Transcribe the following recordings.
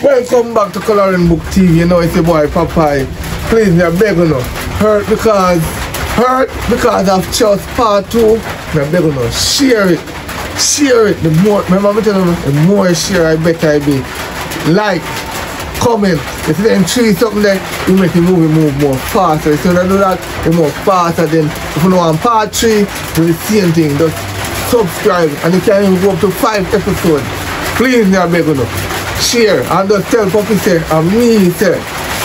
Welcome back to Coloring Book TV. You know it's your boy Popeye. Please, me beg you know. Hurt because of Trust Part 2. Me beg you know. Share it. Share it. The more, remember me tell you, the more I share, I better I be. Like, comment. If you then treat something there, you make the movie move more faster. So when I do that, it's more faster. Then if you know on Part 3, do the same thing. Just subscribe and you can even go up to 5 episodes. Please, me beg you know. Share and just tell Poppy say and me say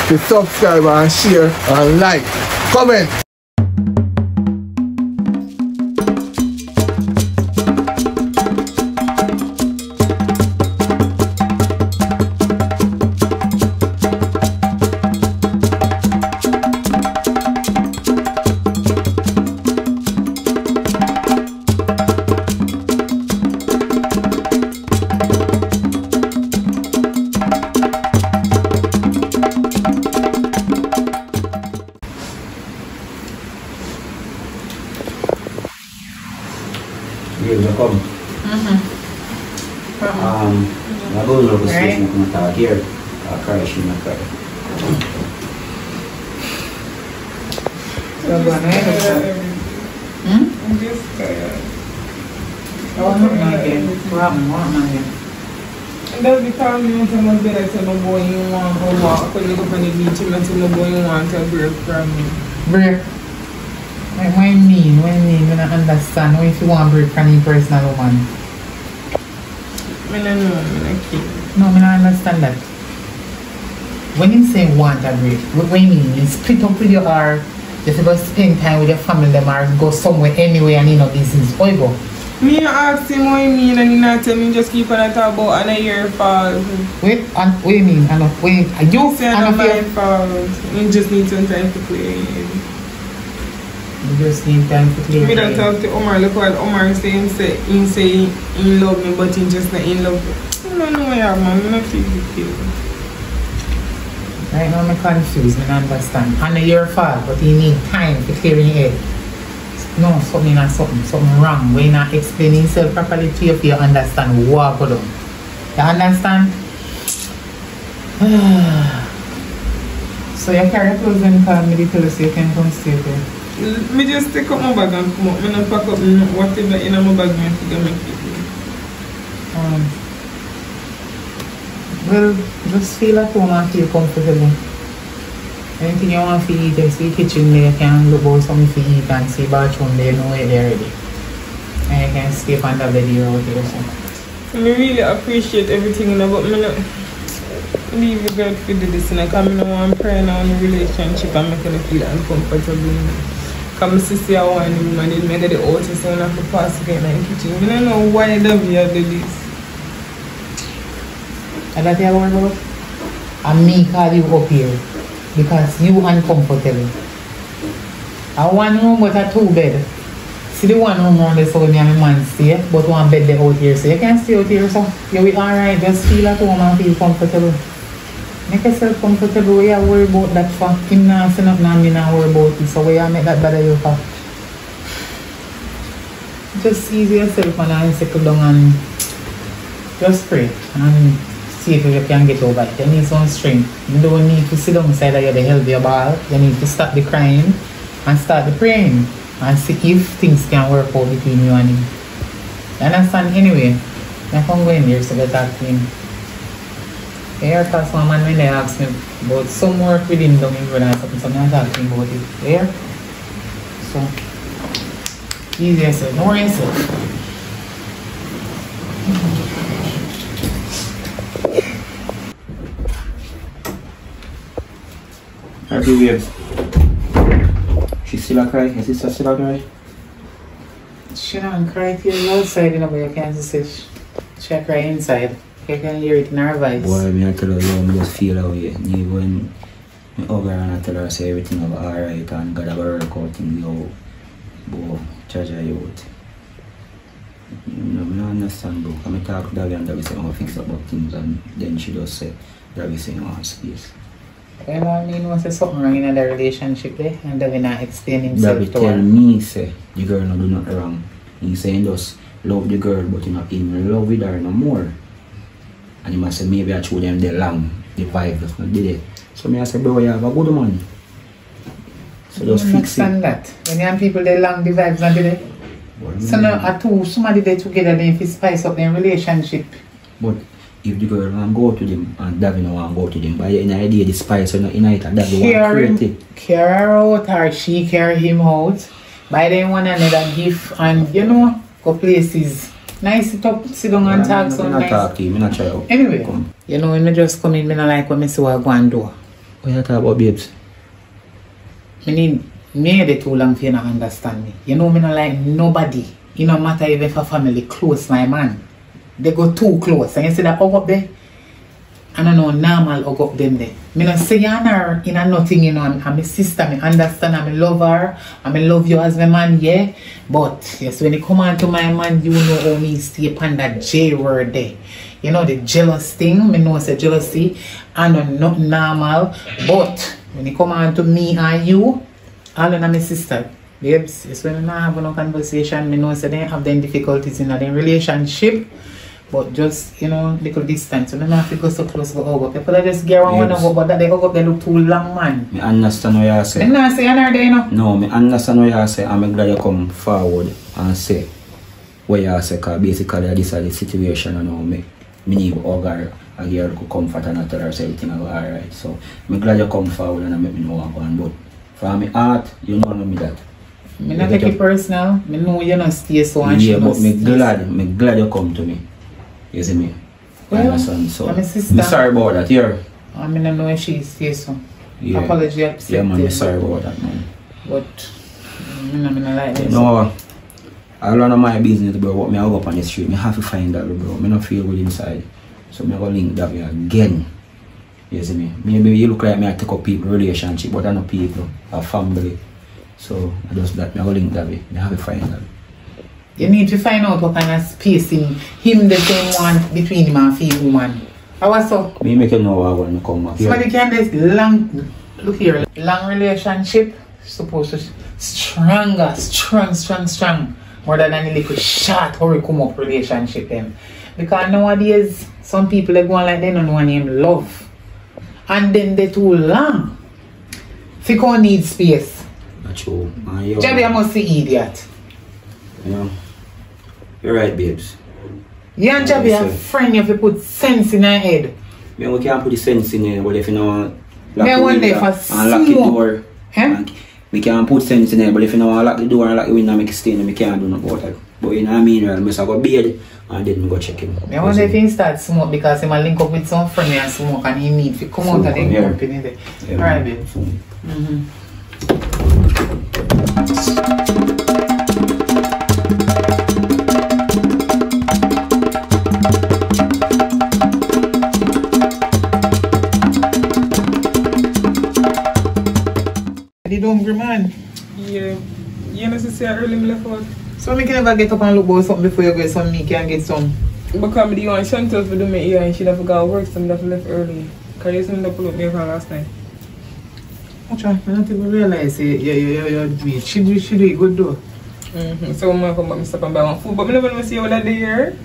to subscribe and share and like. Comment. Welcome. I'm going to see here. I'll cry, she not cry. I'm just tired. And that's because you want to know better to know boy you want to walk when you go on the beach and to know boy you want to break from me. Break? What do you mean? What do you mean? I don't understand. What if you want to break from your personal woman? I don't know, I'm not kidding. No, I don't understand that. When you say want a break, what do you mean? You split up with your heart, you have to go spend time with your family them or go somewhere anyway and you know business. How you go? Me ask him what you mean and he not tell me just keep on talk about and a year falls. Wait, and what do you mean? And wait, you say and a falls. You just need some time to clear it. You just need time to clear it. Me don't talk to Omar, look what Omar say, he say he love me but he just not in love. I don't know why man, I'm not feel the Right now I'm confused, I don't understand. And your fault, but you need time to clear your head. No, something wrong. When you not explaining yourself properly to you, if you understand what go down. You understand? So you carry your clothes and call me the tell us you can come stay there. Me just take up my bag and come up. Me not pack up whatever in my bag me to make it. Well, just feel at home and feel comfortable. Anything you want to eat, you see kitchen there, you can look out something to eat and see bathroom there, know where they're ready. And you can stay on the bed here out there. So. I really appreciate everything, you know, but I not leave the girl to do this, and I don't want to pray now in a relationship and make her feel uncomfortable. Because my sister want him and then I get the oldest so I have to pass again in the kitchen. I don't know why the way do this. And that's what you're about? And me call you up here because you uncomfortable. I one room but a 2 bed. See the one room around there so me and my man stay, but one bed there out here. So you can stay out here, so you'll be alright. Just feel at home and feel comfortable. Make yourself comfortable. We are worried about that for him now, so not me not worry about it. So we are make that better you for. Just ease yourself and settle down and just pray and see if you can get over it. You need some strength. You don't need to sit down beside you to help your ball. You need to stop the crying and start the praying and see if things can work out between you and him. You understand? Anyway, I can go in there so I talk to him. I hear past one man when they ask me about some work with him down in Rwanda or something, so I talk to him about it. Yeah? So, easy yourself. No worry yourself. Happy weird. She still a cry? Your sister still a cry? She don't cry till outside, you know, but you can't see she cry inside. You can hear it in her voice. Boy, I tell her, I just feel that way. When I over and I tell her, say everything will be alright and God will work out things out. But charge her out. You know, I don't understand, bro. I talk to Davy and Davy say, I want to fix up things, and then she just say, Davy say, I want space. Well, I mean, was there something wrong in the relationship there? And Davy not explain himself Davy to her. tell me, say, the girl not do nothing wrong. He saying just love the girl, but you not even love with her no more. And he must say, maybe I show them the long, the vibe, that's not did it. So me I say, bro, you have a good money. So just fix it. That. When you have people, they long the vibes and they. So now at two, somebody they together, then if you spice up their relationship. But if the girl want to go to them and Davy no want to go to them, by the end of the day, the spice in it and Davy want to create it. Carry her out or she carry him out. Buy them one another gift and you know, go places. Nice it up, sit down and talk so nice. Talk to him, I not try out. Anyway, come. You know when I just come in, I don't like when I see what I go and do. What you talk about, babes? I need me they too long for you to understand me. You know me not like nobody. It no matter even if a family close my man. They go too close. And you see that hug up there? I don't know normal hug up them there. Me not say you her in a nothing, you know, I'm my sister, me understand, I love her, I love you as my man, yeah. But yes, when it come on to my man, you know how me stay upon that J word there. You know the jealous thing, me know it's a jealousy, I know not normal. But when it come on to me and you, all of my sister, babes, it's when I have no conversation, me know so they have them difficulties in their relationship. But just, you know, little distance. So they don't have to go so close to hug up. People just get one hug up, but that they hug up, they look too long, man. I understand what you say. I'm not saying another day, you know? No, I understand what you say. I'm glad you come forward and say what you say, because basically this is the situation, you know, me need to hug her, I give her comfort and I tell her everything will go alright. So, I'm glad you come forward and make me know what's going on. But from my heart, you know me that. I not take it personal. I know you don't stay so and yeah, but I'm glad you come to me. You see me? Well, so I'm sister. I'm sorry about that, here. I mean, I know when she stays so. Yeah. Apology accepted. Yeah, man, I'm sorry about that, man. But, I don't like this. No, I run on my business, bro. What me I go up on the street, I have to find that, bro. I don't feel good inside. So I go link that again. You see me? Maybe you look like me I take up people relationship, but I know people, a family. So I just that me I go link that way. I have to find that. You need to find out what kind of spacing him the same one between him and female woman. How was so? Me make you know what I want to come back. Somebody can this long, look here, long relationship supposed to stronger, strong. More than any little short hurry come up relationship them. Because nowadays some people they go on like they don't want him love. And then they too long. Fico need space. That's true. Jabby I must see idiot. You know. You're right, babes. You and Jabby a friend, you have to put sense in her head. Me we can't put the sense in there, but if you know lock the window and lock the door. Huh? We can't put sense in there, but if you know lock the door and lock the window and make it stay, we can't do nothing about that. But you know what I mean, I must go bed and then we go check him. I wonder if he start smoke because he might link up with some friend and smoke and he need to come out of the company there. Yeah, alright, babe. You hungry, man? Yeah. You know, say I early me left out. So I can never get up and look for something before you go so me can get some. Because the one Chantal for do me here and she have to go work, so I have to left early. Because you didn't pull up me from last night. I don't even realize you're doing it. She do it good though. So I'm going to come back and stop and buy one food. But I never see you that day here.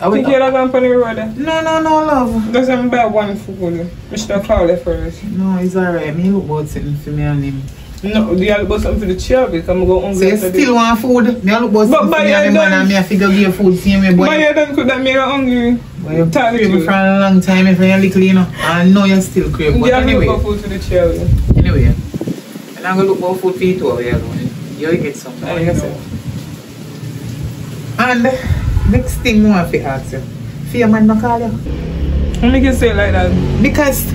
I think you're not going to the road. No, love. Just I'm buy one food. I should have called it first. No, it's alright. Me look about something for me and him. No, do you look about something for the chair because I'm going so you still want food? Me look about something for me and him and me I figure give you food for me boy. But you don't cook that me hungry. But you've crave for a long time if you're little, you know. I know you still crave. But anyway. You look food for the chair. Anyway. And I'm going to look for food for you too over here. You'll get some. And next thing I want to ask you. For your man not call you? How can say it like that? Because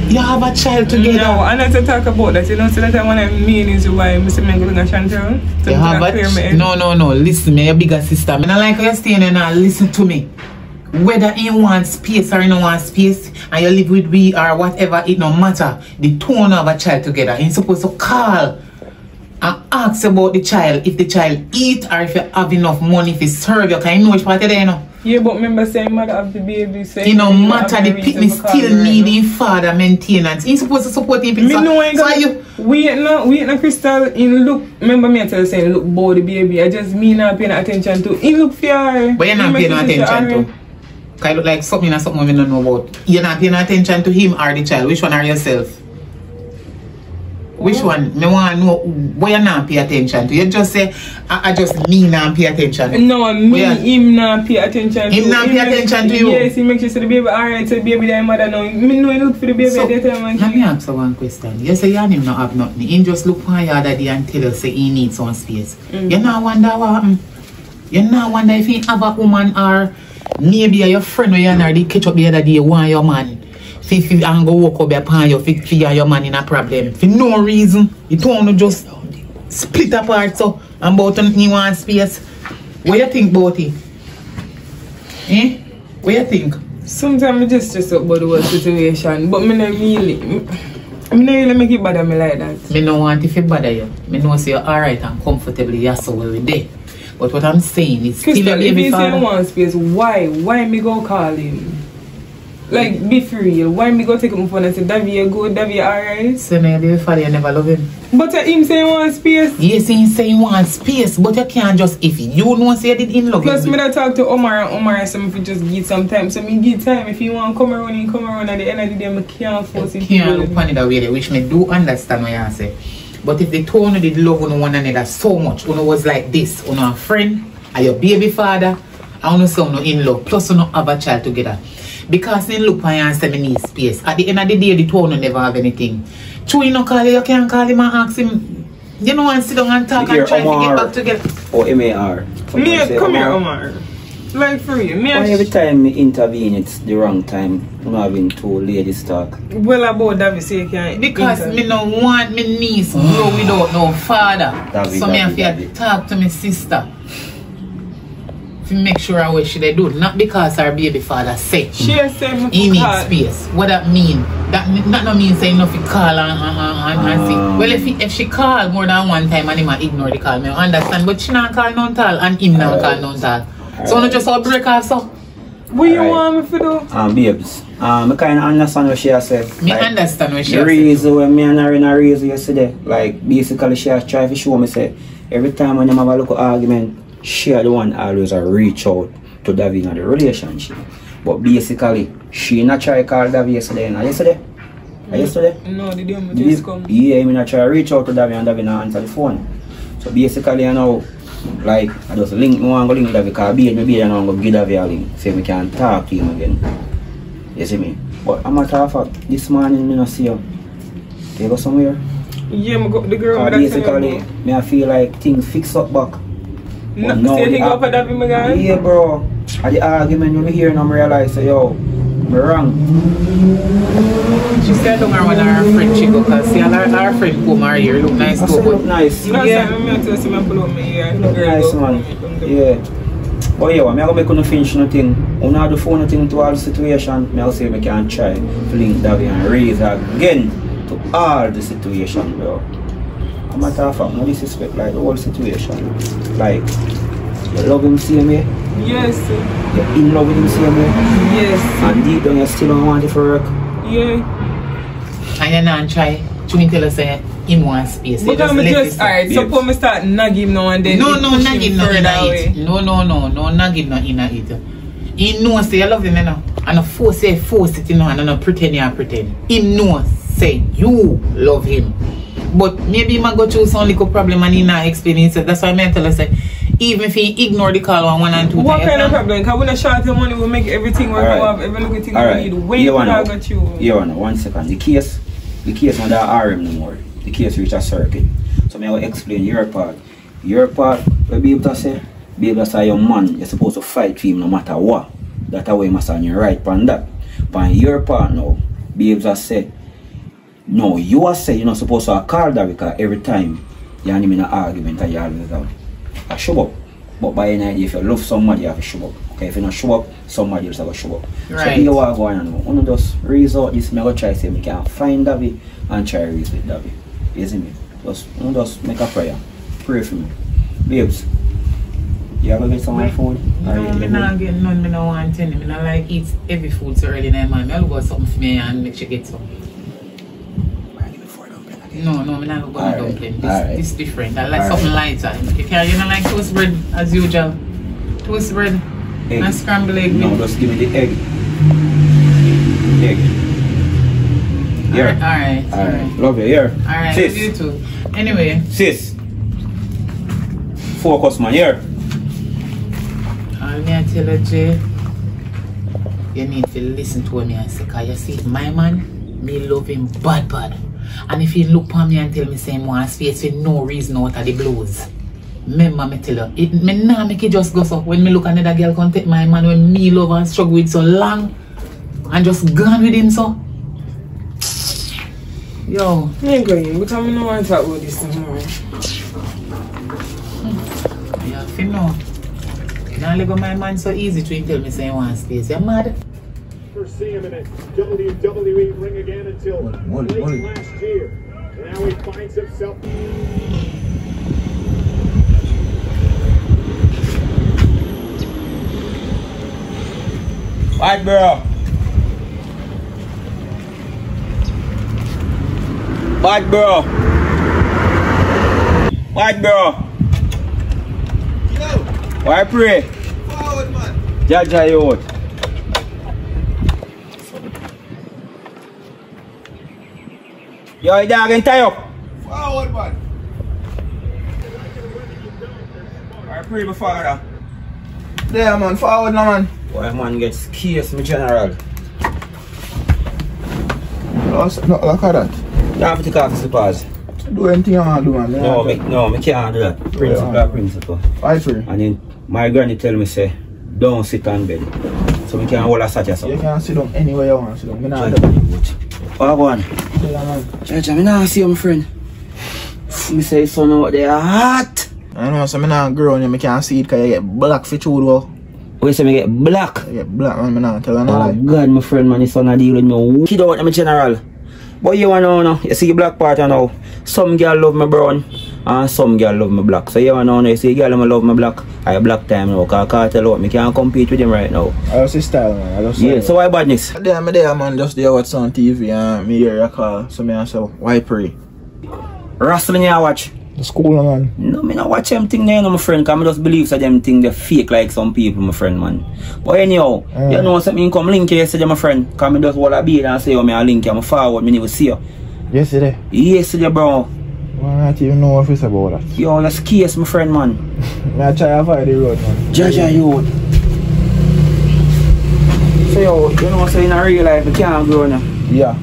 you have a child together. No, I need to talk about that. You know, so that one of the main is why I'm going to Chantal. You have a no. Listen, me, your bigger sister. I don't like how you're staying and now listen to me. Whether you want space or you don't want space and you live with we or whatever, it no matter. The two of a child together. You're supposed to call and ask about the child. If the child eat or if you have enough money to serve you. Can you know which part of there, you know? Yeah, but remember saying mother have the baby. You know, matter the picnic still need the father maintenance. You're supposed to support him. Me know we ain't no Crystal in look. Remember me I tell you saying look about the baby. I just me not paying attention to. In look for her. But you're not paying attention to. I look like something we don't know about. You're not paying attention to him or the child. Which one are yourself? Which one? Me want to know why you not pay attention to. You just say, I just me not pay attention to. No, him not pay attention to. Him not pay attention to you? Yes, he makes sure the baby alright, so the baby their mother now. Me know he look for the baby at that time. Let me ask you one question. You say you and him not have nothing. He just look for you other day and tell you say he needs some space. You not wonder what happened? You not wonder if he have a woman or maybe your friend or you and they catch up the other day want your man. If you and go walk up upon you, if your man in a problem. For no reason. You don't want to just split apart so and about you want space. What you think about it? Eh? What you think? Sometimes I just stress out about the whole situation. But me not really make it bother me like that. Me no want if it bother you. Me know say you're alright and comfortably you're so well with there. But what I'm saying is Crystal, still a baby if he father. say one space, why me go call him? Like, be for real. Why me go take him phone and say, Davy, you good, Davy, alright? So now the father, you never love him. But him say one space. Yes, he say he want space, but you can't just, if you know say you did in love. Plus, me that talk to Omar and Omar said if you just give some time. So me give time. If you want to come around, at the end of the day, me can't force it. Can't look on it that way, which me do understand what you say. But if they told you did love one another so much, you was like this, you a friend, and your baby father, and you say you in love, plus you have a child together. Because they look at you and say me need space. At the end of the day, the two never have anything. True, you call him, you can't call him and ask him, you know, and sit down and talk and try to get back together. Or MAR. Me, come here, Omar. Like for you, me every time me intervene, it's the wrong time. I'm having two ladies talk. Well, about David say you can't. Because me no want my niece grow without no father. So me have to talk to my sister. To make sure I wish they do. Not because our baby father said she said he needs space. What that mean? That no mean saying nothing call and see. Well, if she call more than one time and he might ignore the call, me understand. But she not call none tall and him not call none tall. So no just all break off so. What you want me to do? Babes. I kind of understand what she has said. Me like, understand what she has said. The reason when me and her in a reason yesterday, like basically she has tried to show me say every time when you have a local argument, she the one always reach out to David in the relationship. But basically, she not try to call David yesterday. Yesterday? No, the day me just come. Yeah, I not try to reach out to David and David not answer the phone. So basically, you know, like, I just link David because maybe I know give David a link. So we can talk to him again. You see me? But I'm a matter of fact, this morning I don't see you. You go somewhere? Yeah, I got the girl. Basically, I feel like things fix up back. No, still think up for that my guy? Yeah, bro. At the argument when we hear and I realize, yo, I'm wrong. She said, don't want her friend she go because see our friend come her here look nice too. Look nice. Yeah, I'm to see my pull up me here. Look nice, man. Yeah. But yeah, I'm going to make you finish nothing. I'm not do phone nothing to all the situation. I'll say I can try to link David and raise again to all the situation, bro. I'm not matter of fact, no disrespect like the whole situation. Like, you love him same way? Yes. You're in love with him same way? Yes. And deep down you still don't want it for work? Yeah. And you not try to tell us him want space. Because I'm just, alright, suppose me start nagging now and then. No, nagging no in it. No, nagging no in it. He knows say you love him, you know. And a force it, you know, and not pretend you pretend. He knows say you love him. But maybe he might go through some little problem and he not explain himself. That's why I tell us say, even if he ignore the call on 1 and 2 times. What kind of problem? Because when I short the money, we make everything work out, every little thing we need. Wait till I got you. Yeah, 1 second. The case on that RM no more. The case reach a circuit. So I will explain your part. Your part, will be able to say your man, you're supposed to fight for him no matter what. That's how you must on your right on that. But your part now, be able to say, no, you are saying you're not supposed to call that because every time you're in an argument and you always have a show up. But by any idea, if you love somebody, you have to show up. Okay, if you not show up, somebody else have to show up. Right. So you are going on. I want to just raise out this, I will try to say we can find David and try to raise with David. You see me? Just make a prayer. Pray for me. Babes, you ever get some of my food? No, I not get none, I don't want any. I don't like eat heavy food so early in the morning. I'll go something for me and make sure get some. No, I'm not going to dumpling. This is different. I like something lighter. You don't like toast bread as usual. Toast bread. egg. And scrambled egg. No, just give me the egg. Egg. Here. Alright. Love you, here. Alright, Sis. you too. Anyway. Sis. Focus, man, here. All me I tell you, Jay, you need to listen to me and say, cause you see, my man, me love him bad. And if he look at me and tell me say him want space for no reason out of the blues, remember me tell you, me nah make it just go so. When me look at another girl come take my man when me love and struggle with so long and just gone with him so. Yo. I ain't going, but I don't want to talk about this tomorrow. Yeah, if you know. You don't let go my man so easy to tell me say you want space. You're mad. First see him in a WWE ring again until late last year. And now he finds himself. White bro. White bro. White bro. Why pray? Forward, man. Jaja you out. Yo, you dog and tie up. Forward, man. Why pray before that? There, man. Forward, no, man. Why man gets case, me general. No, look at that. You have to take off the slippers. Do anything you want to do, man. No, me can't do that. Principle. Why free? And then my granny tell me say, don't sit on bed. So we can hold a such as You can sit down anywhere you want to sit down. Me not Jaja, oh, go on. Yeah, man. Jaja, me not see you, my friend. Me say son out there hot. I know, so me not grow on you. Me can't see it because you get black for food, though. Oh, you say me get black? You get black, man. Me not tell you no Oh, lie. God, my friend, man. This son a deal with me. Kid out, my general. But you wanna know, you see the black part now. Some girl love me brown and some girl love me black. So you wanna know, you see girl love me black. I black time now, cause I can't tell out. Me can't compete with him right now. I just see style, man. I just Yeah, so why badness? There, man, just there watch on TV and me hear a call. So me say, why pray? Wrestling you watch? The school, man. No, me not watch them thing there, no, my friend. Cause I just believe that them thing they fake like some people, my friend, man. But anyhow, you know something come link you yesterday, my friend. Cause me just hold a beat and say, oh, me a link you, I'm forward, me never see you. Yesterday? Yesterday, bro. Well, I don't even know what it's about that. Yo, that's case, my friend, man. I try to avoid the road, man. Jaja, yo. So, yo, you know, so in a real life, you can't grow now. Yeah.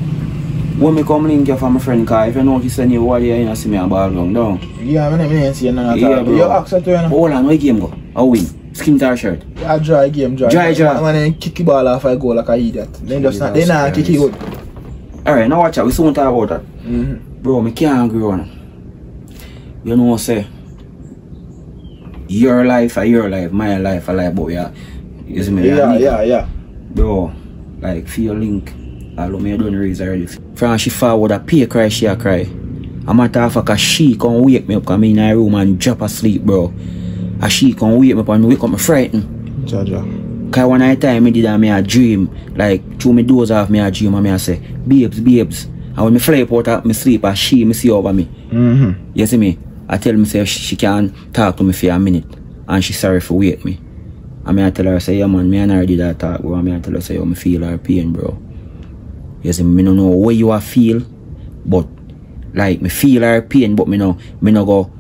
When me come link you for my friend, cause if you notice any wall here, you see me a ball down. Yeah, I didn't see none of Yeah, that. bro. You ask her to, you know. Hold on, where game go? I win. Skin tar shirt. I dry game, dry. Dry. When they kick the ball off, I go like an idiot. They just not, they not kick it good. Alright, now watch out. We soon talk about that. Bro, me can't grow now. You know what I say? Your life are your life, my life a life, but yeah. You see me? Yeah. Bro, like, feel link. Although me don't raise already. From she forward a pay cry, she a cry. I'm at half cause she come wake me up, come in her room and drop asleep, bro. And she come wake me up and me wake up, me frightened. Jaja. Cause one night time me did and me a dream. Like, through me doors off me a dream and me a say, babes. And when me fly up out of me sleep, and she me see over me. You see me? I tell me say she can talk to me for a minute. And she sorry for wake me. And me I tell her say, yeah man, me and her did that talk, bro. And me I tell her say, yo, me feel her pain, bro. You see me, don't know what you a feel, but like me feel her pain, but me no go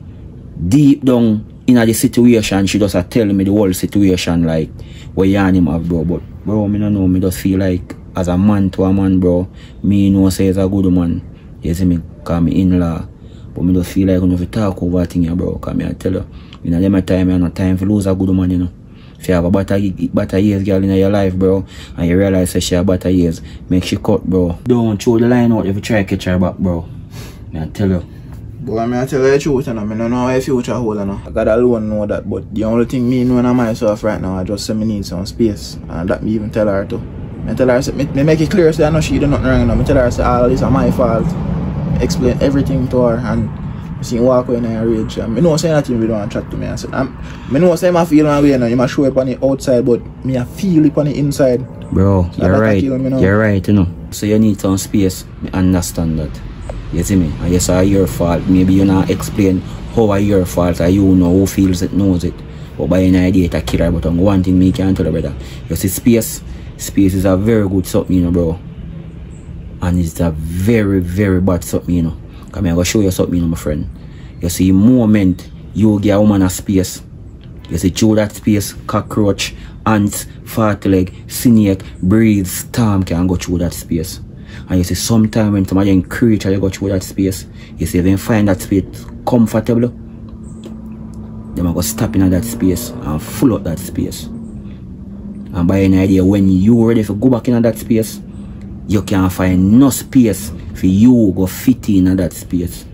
deep down in the situation. She just a tell me the whole situation, like what you and him have, bro. But bro, me no know, me just feel like as a man to a man, bro, me know say is a good man. You see me, cause me in-law. But me just feel like when you talk over thing, yeah, bro, cause me I tell you, in a them time, you no time to lose a good man, you know. If you have a better years girl in your life, bro, and you realize that she have better years, make she cut, bro. Don't throw the line out if you try to catch her back, bro. I tell you. But I tell you the truth, you know, I don't know how future hold, you know. I got alone know that, but the only thing me knowing myself right now, I just say me need some space, and that me even tell her too. I tell her, me make it clear, say I know she do nothing wrong, you know. I tell her, say all this is my fault. Explain everything to her, and she walk away in her rage. I know say nothing we don't chat to me. I said, I know say I feel my way now. You might show it on the outside, but me I feel it on the inside. Bro, so you're right. You're right, you know. So you need some space. I understand that. You see me? And yes, it's your fault. Maybe you not explain how it's your fault, and you know who feels it, knows it. But by an idea it's a killer, but one thing me can tell you, brother. You see space is a very good something, you know, bro. And it's a very, very bad something, you know. Come here, I'm gonna show you something, you know, my friend. You see, moment you give a woman a space, you see through that space, cockroach, ants, fat leg, snake, breeze, storm can go through that space. And you see sometimes when somebody creature you go through that space, you see when find that space comfortable, they might go stop in that space and full up that space. And by an idea, when you ready to go back in that space, you can't find no space for you go fit in that space.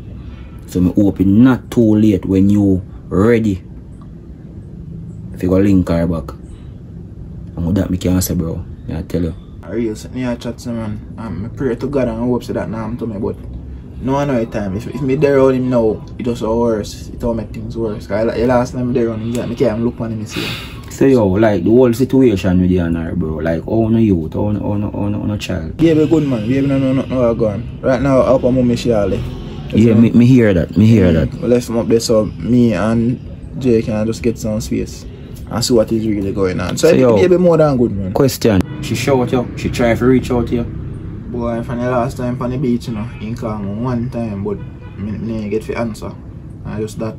So me hope it not too late when you ready if you go link her back. And with that me can say, bro, I tell you. I really sit near chat to man. I pray to God and I hope so that now I'm to me, but no another time. If me there on him now, it just worse. It all make things worse. Cause the last time there on him, I can't look on him and see him. So yo, like the whole situation with you and her, bro, like how no youth, how no child. Baby good man, baby no nothing going. Right now up on mommy Shirley. Yeah, me hear that, We left him up there so me and Jay can just get some space and see what is really going on. So I think baby more than good, man. Question. She shout you, she try to reach out to you. Boy, from the last time on the beach, you know, he called me one time, but I get the answer. And just that.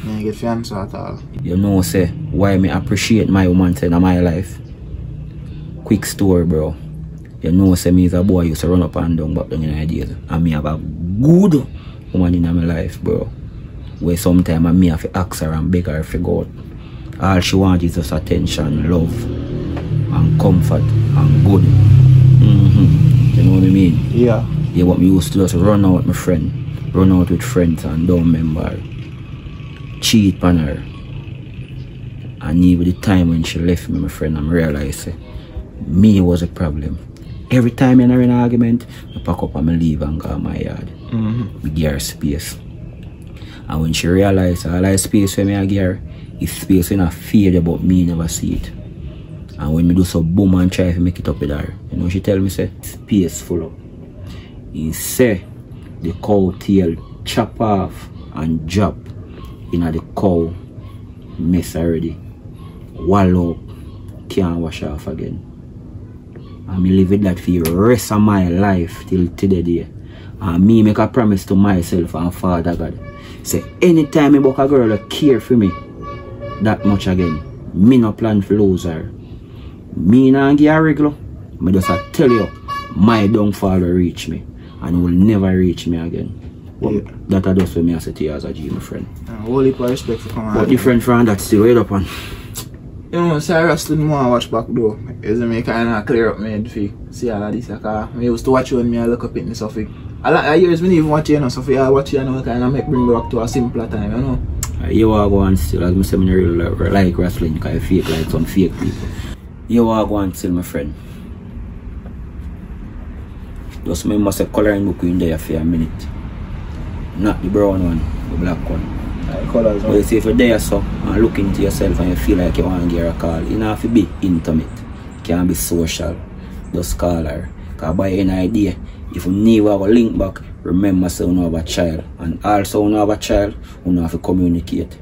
I get the answer at all. You know, say, why me appreciate my woman in my life. Quick story, bro. You know, say me as a boy used to run up and down back down in ideas. And me have a good woman in my life, bro. Where sometimes I have to ask her and beg her to go out. All she wants is just attention, love, and comfort, and good. You know what I mean? Yeah. Yeah, what me used to just run out with my friend. Run out with friends and don't remember her. Cheat on her. And even the time when she left me, my friend, I realized me was a problem. Every time in an argument, I pack up and I leave and go to my yard. We give her space. And when she realized all that space for me I give her, it's space when I fear about me never see it. And when me do so boom and try to make it up with her, you know she tell me say, space full up. He say the cow tail chop off and drop in the cow mess already. Wallow up, can't wash off again. And me live with that for the rest of my life till today. And me make a promise to myself and Father God. Say anytime I book a girl that care for me that much again, me no plan to lose her. Me not give her regular. I just tell you, my downfall will reach me. And will never reach me again. Well, that I just what me I say to you as a G, my friend. Holy respect for coming. But different from that still wait up on. You know, so I just didn't want to watch back though. It's me kind of clear up my head for see all of this. Like, I used to watch you and me I look up in stuff. I years me even watch you know, so I watch you know, kind of make bring me back to a simpler time, you know. You are going still, as I say, I really like wrestling because I fake like some fake people. You are going still, my friend. Just remember say coloring book in there for a minute. Not the brown one, the black one. Colors, but you see if you're there so and look into yourself and you feel like you want to get a call, you don't have to be intimate. You can't be social. Just call her. Because by any idea, if you never have a link back, remember say you have a child. And also you have a child, you have to communicate.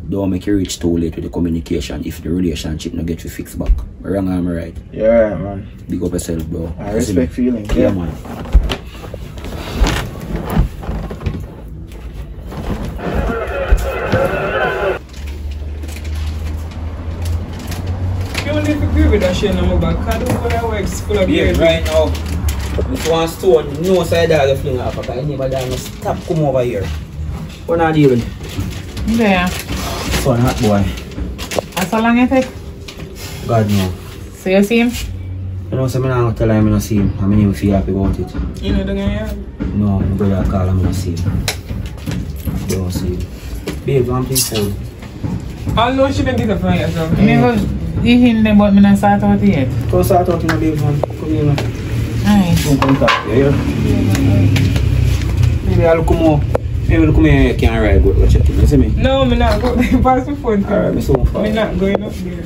Don't make you reach too late with the communication if the relationship not get you fixed back. Wrong or am I right? Yeah, right, man. Big up yourself, bro. I respect feelings. Yeah, man. With that shit on my back. I don't know that works full of yeah, right now. If one stone, no side of the fling off, because anybody that stop come over here. We're not dealing. Yeah. So hot boy. That's how long it take? God no. So you see him? You know, so I'm not tell him I don't see him. I mean, even feel happy about it. You know the guy here? No, my brother call him, I don't see him. I don't see him. Babe, I'm thinking food. I know she didn't get up from here, so. Me go eating them, but me not start out yet. Go start out in the babe, man. Come here, man. Aye. Don't come back here, yeah? Maybe I'll come more. Maybe I'll come here, I can't ride, go check it, you see me? No, I'm not going. Pass the phone. Alright, I'm so far. I'm not going up there.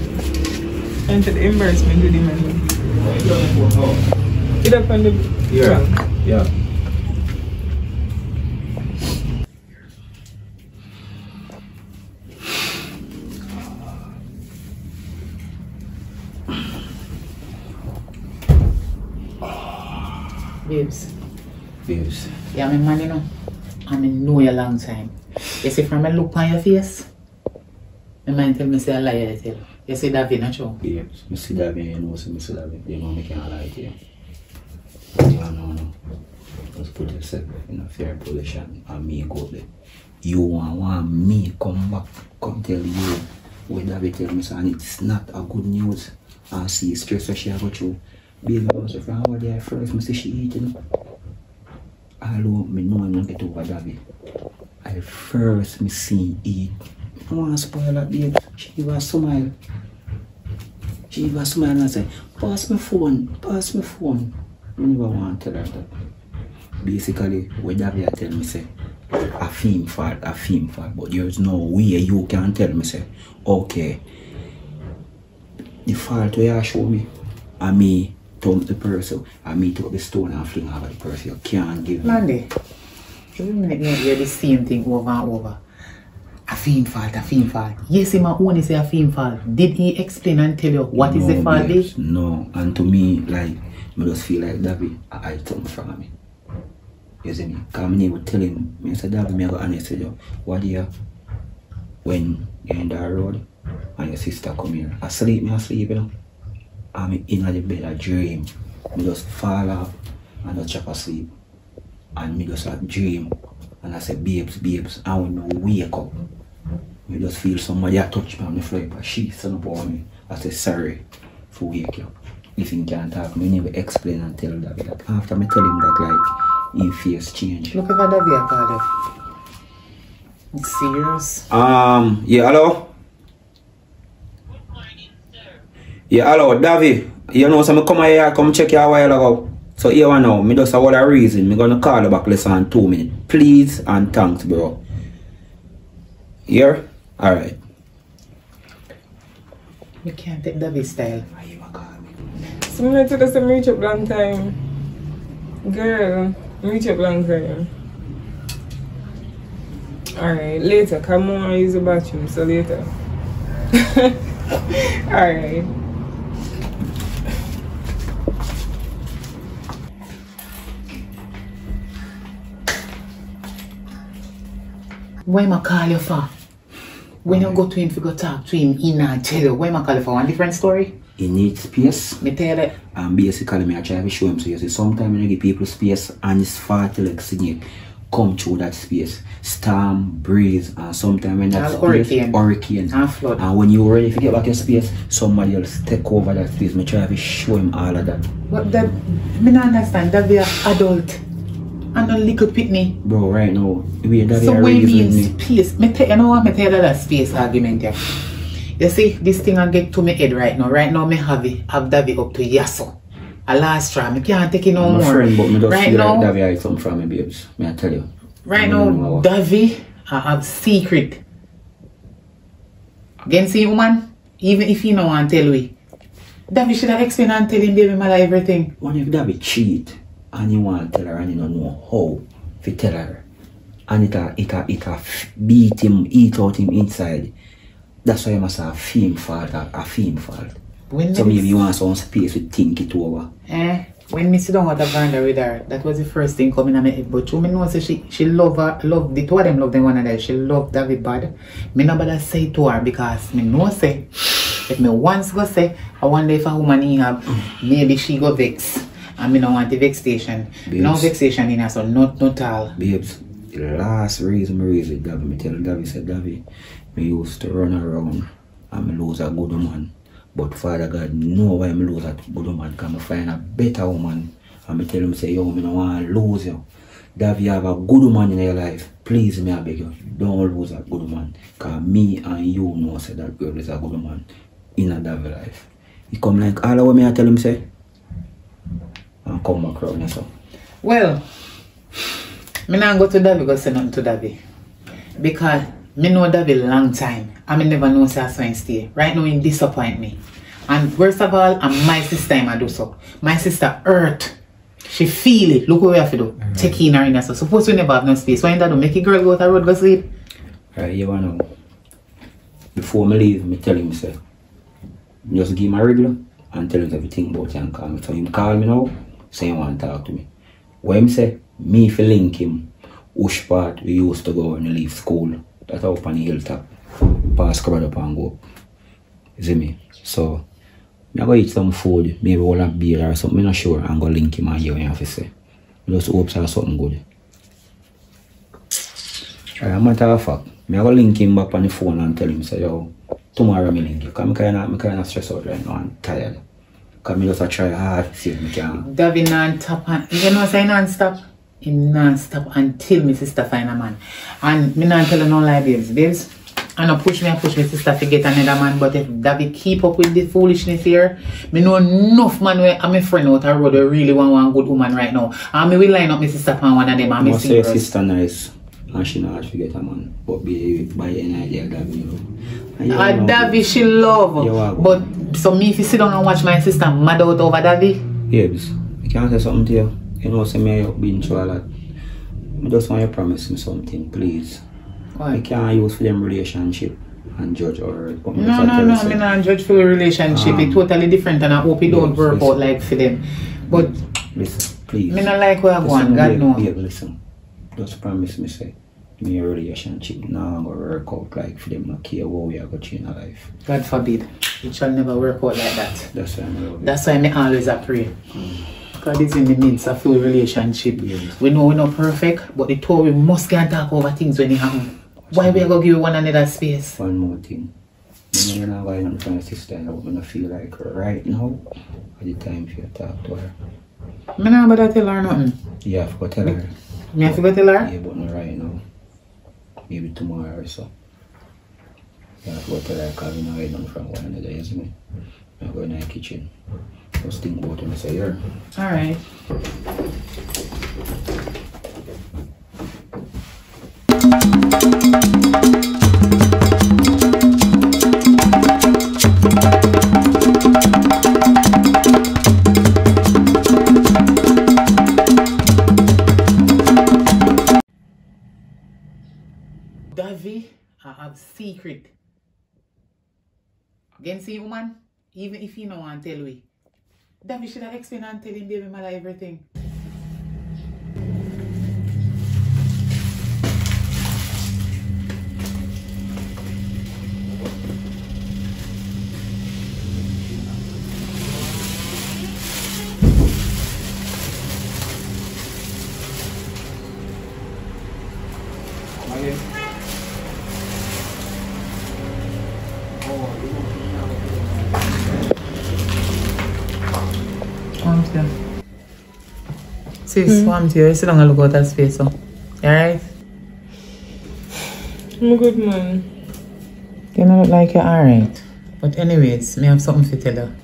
And to the embarrassment with him and get up on the yeah. Yeah. Babes. Babes. Yeah, my man, you know. I know you a long time. You see from a look on your face, my man tell me say a lie, I tell you. You see that not true? Babes, I see that you know, I see that you know me can't lie to you. No. Just put yourself in a fair position and me go there. You want me come back, come tell you what David tell me, so, and it's not a good news. And see stress that she have got through. Baby, I was from over there first, I see she eating. Although I know I'm not get over David. I first me see eat. I want to spoil that babe. She was smile. She was smile and say, pass my phone. I never want to tell her that. Basically, what David tell me say, a film fault, but there's no way you can tell me say, okay, the fault where you show me, and me dump the person, and me took the stone and fling over the person. You can't give me. Mandy, every minute you hear the same thing over and over. A film fault. Yes, he might only say a film fault. Did he explain and tell you what is the fault? Yes, no, and to me, like, I just feel like David, I something from me. You see me? Because I would tell him, I said, David, I go honest with you. What do you, when you're in the road and your sister come here, I sleep, you know. I'm in the bed, I dream. I just fall off and just chop asleep. And I just dream. And I say, babes, I when I wake up, I just feel somebody touch me on the floor, but she son upon me. I say, sorry for wake you. If he can't talk, I never explain and tell David that. After I tell him that, like, his face change. Look at that David called it. It's serious. Yeah, hello? Good morning, sir. Yeah, hello, David. You know, so I come here, come check you a while ago. So here I know, me just have what a reason. I'm gonna call you back less than 2 minutes. Please and thanks, bro. Here? Alright. You can't take David style. Similar to the same reach up long time. Girl, reach up long time. Alright, later. Come on, I use the bathroom, so later. Alright. Why am I call you for? When you go to him, if you go talk to him, he not tell you. Why am I call you for? One different story? He needs space. Me tell you that. And basically, I try to show him. So you see, sometimes when you give people space and it's far to like singing, come through that space. Storm, breeze, and sometimes when that space, hurricane, and flood. And when you're ready to get back your space, somebody else take over that space. I try to show him all of that. But that, I don't understand. That we are adult. And a little pitney. Bro, right now, we are so when mean space, you know what I tell you that space argument here. You see, this thing I get to my head right now. Right now, I have David up to Yasso. A last straw. I can't take it no more. Friend, but me just right feel now, like David has something from me, babes. May I tell you? Right now, David, I have secret. Again, see, woman, even if you don't want to tell me, David should have explained and tell him, baby mother, everything. What if David cheat and you want to tell her and you don't know how to tell her? And it beat him, eat out him inside. That's why you must have a film fault, So maybe you want some space to think it over. When me sit down at the veranda with her, that was the first thing coming in my head. But you know, say she love the two of them love them one another. She love David bad. Me no bother say to her because me know say if me once go say I wonder if a woman he have maybe she go vex. And me no want the vexation. No vexation in her, so not all. Babes, the last reason I raised with David, me tell David, said David, me used to run around and me lose a good woman. But Father God know why I lose a good woman, because I find a better woman. And I tell him, say, yo, I don't want to lose you. David, you have a good woman in your life. Please, me I beg you, don't lose a good woman. Because me and you know say that girl is a good woman in a David life. He come like all the way me I tell him, say, and come back around so. Well, me not go to David go say nothing to David. Because me know David a long time. I me never know say I saw him stay. Right now he disappoint me. And worst of all, and my sister I do so. My sister hurt. She feel it. Look what we have to do. Take in her in so. Suppose we never have no space. Why don't make a girl go to the road go sleep? Alright, you wanna know. Before me leave, me tell him say, just give him a regular and tell him everything about you and call me. So him call me now, say you want to talk to me. What him say, me if link him, which part we used to go when we leave school. That's up on the hilltop. Pass crowd up and go up. You see me? So, I go eat some food, maybe one of beer or something, I'm not sure, and go link him and hear what you have to say. I just hope for something good. As a matter of fact, I go link him back on the phone and tell him, say, yo, tomorrow I link you. Because I'm kind of stressed out right now and tired. Because I just try hard to see if I can. David non-stop, you know what I non-stop? He non-stop until my sister find a man. And me not tell her no lie, babes. And I push my sister to get another man. But if David keep up with the foolishness here, me know enough man where I'm a friend out the road who really want one good woman right now. And me will line up my sister for one of them. And I say your sister nice. And she not to get a man. But be by any idea that you know. David she love. But so me if you sit down and watch my sister mad out over David. Yes. I can't say something to you. You know, say me I've been through a lot. I just want you to promise me something, please. Why? I can't use for them relationship and judge or... No, me not judge for a relationship. It's totally different and I hope it don't work out like for them. But... Listen, please. Me not like where I go on, God knows. Yeah, listen. Just promise me, say, me a relationship now I'm going to work out like for them, not care what we are going to change in life. God forbid. It shall never work out like that. That's why I'm loving. That's why me always a pray. God is in the midst of full relationship. Yes. We know we're not perfect, but the two we must get and talk over things when it happen. Why we go give one another space? One more thing. You're not going on from your sister and I'm going to feel like right now at the time for you to talk to her. Me not about to tell her nothing. Yeah, I forgot to tell her. Me have to go tell her? Yeah, but not right now. Maybe tomorrow or so. Yeah, I forgot to tell her because we know I don't from one another, isn't it? I'm going to the kitchen. Just think about it and say, here. Alright. Davy, I have secret. Again, see woman, even if you don't want to tell we. Davy should have explained and tell him baby mother everything. Sis, I'm here. You sit down and look out that space. So. You alright? I'm a good man. You don't look like you're alright. But anyways, me have something to tell you.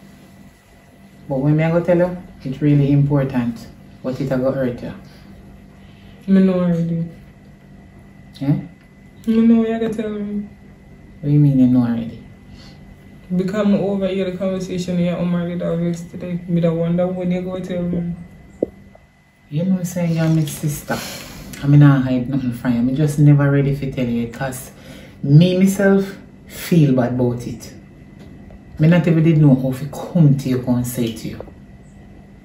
But when I go tell you, it's really important. But it will hurt you. I know already. Yeah? I know what you gotta tell me. What do you mean you know already? Because I'm over here the conversation here on my dog yesterday. Me da wonder when you go tell me. You know saying you're my sister. I mean I hide nothing from you. I'm just never ready to tell you because me myself feel bad about it. I not even did know how to come to you and say it to you.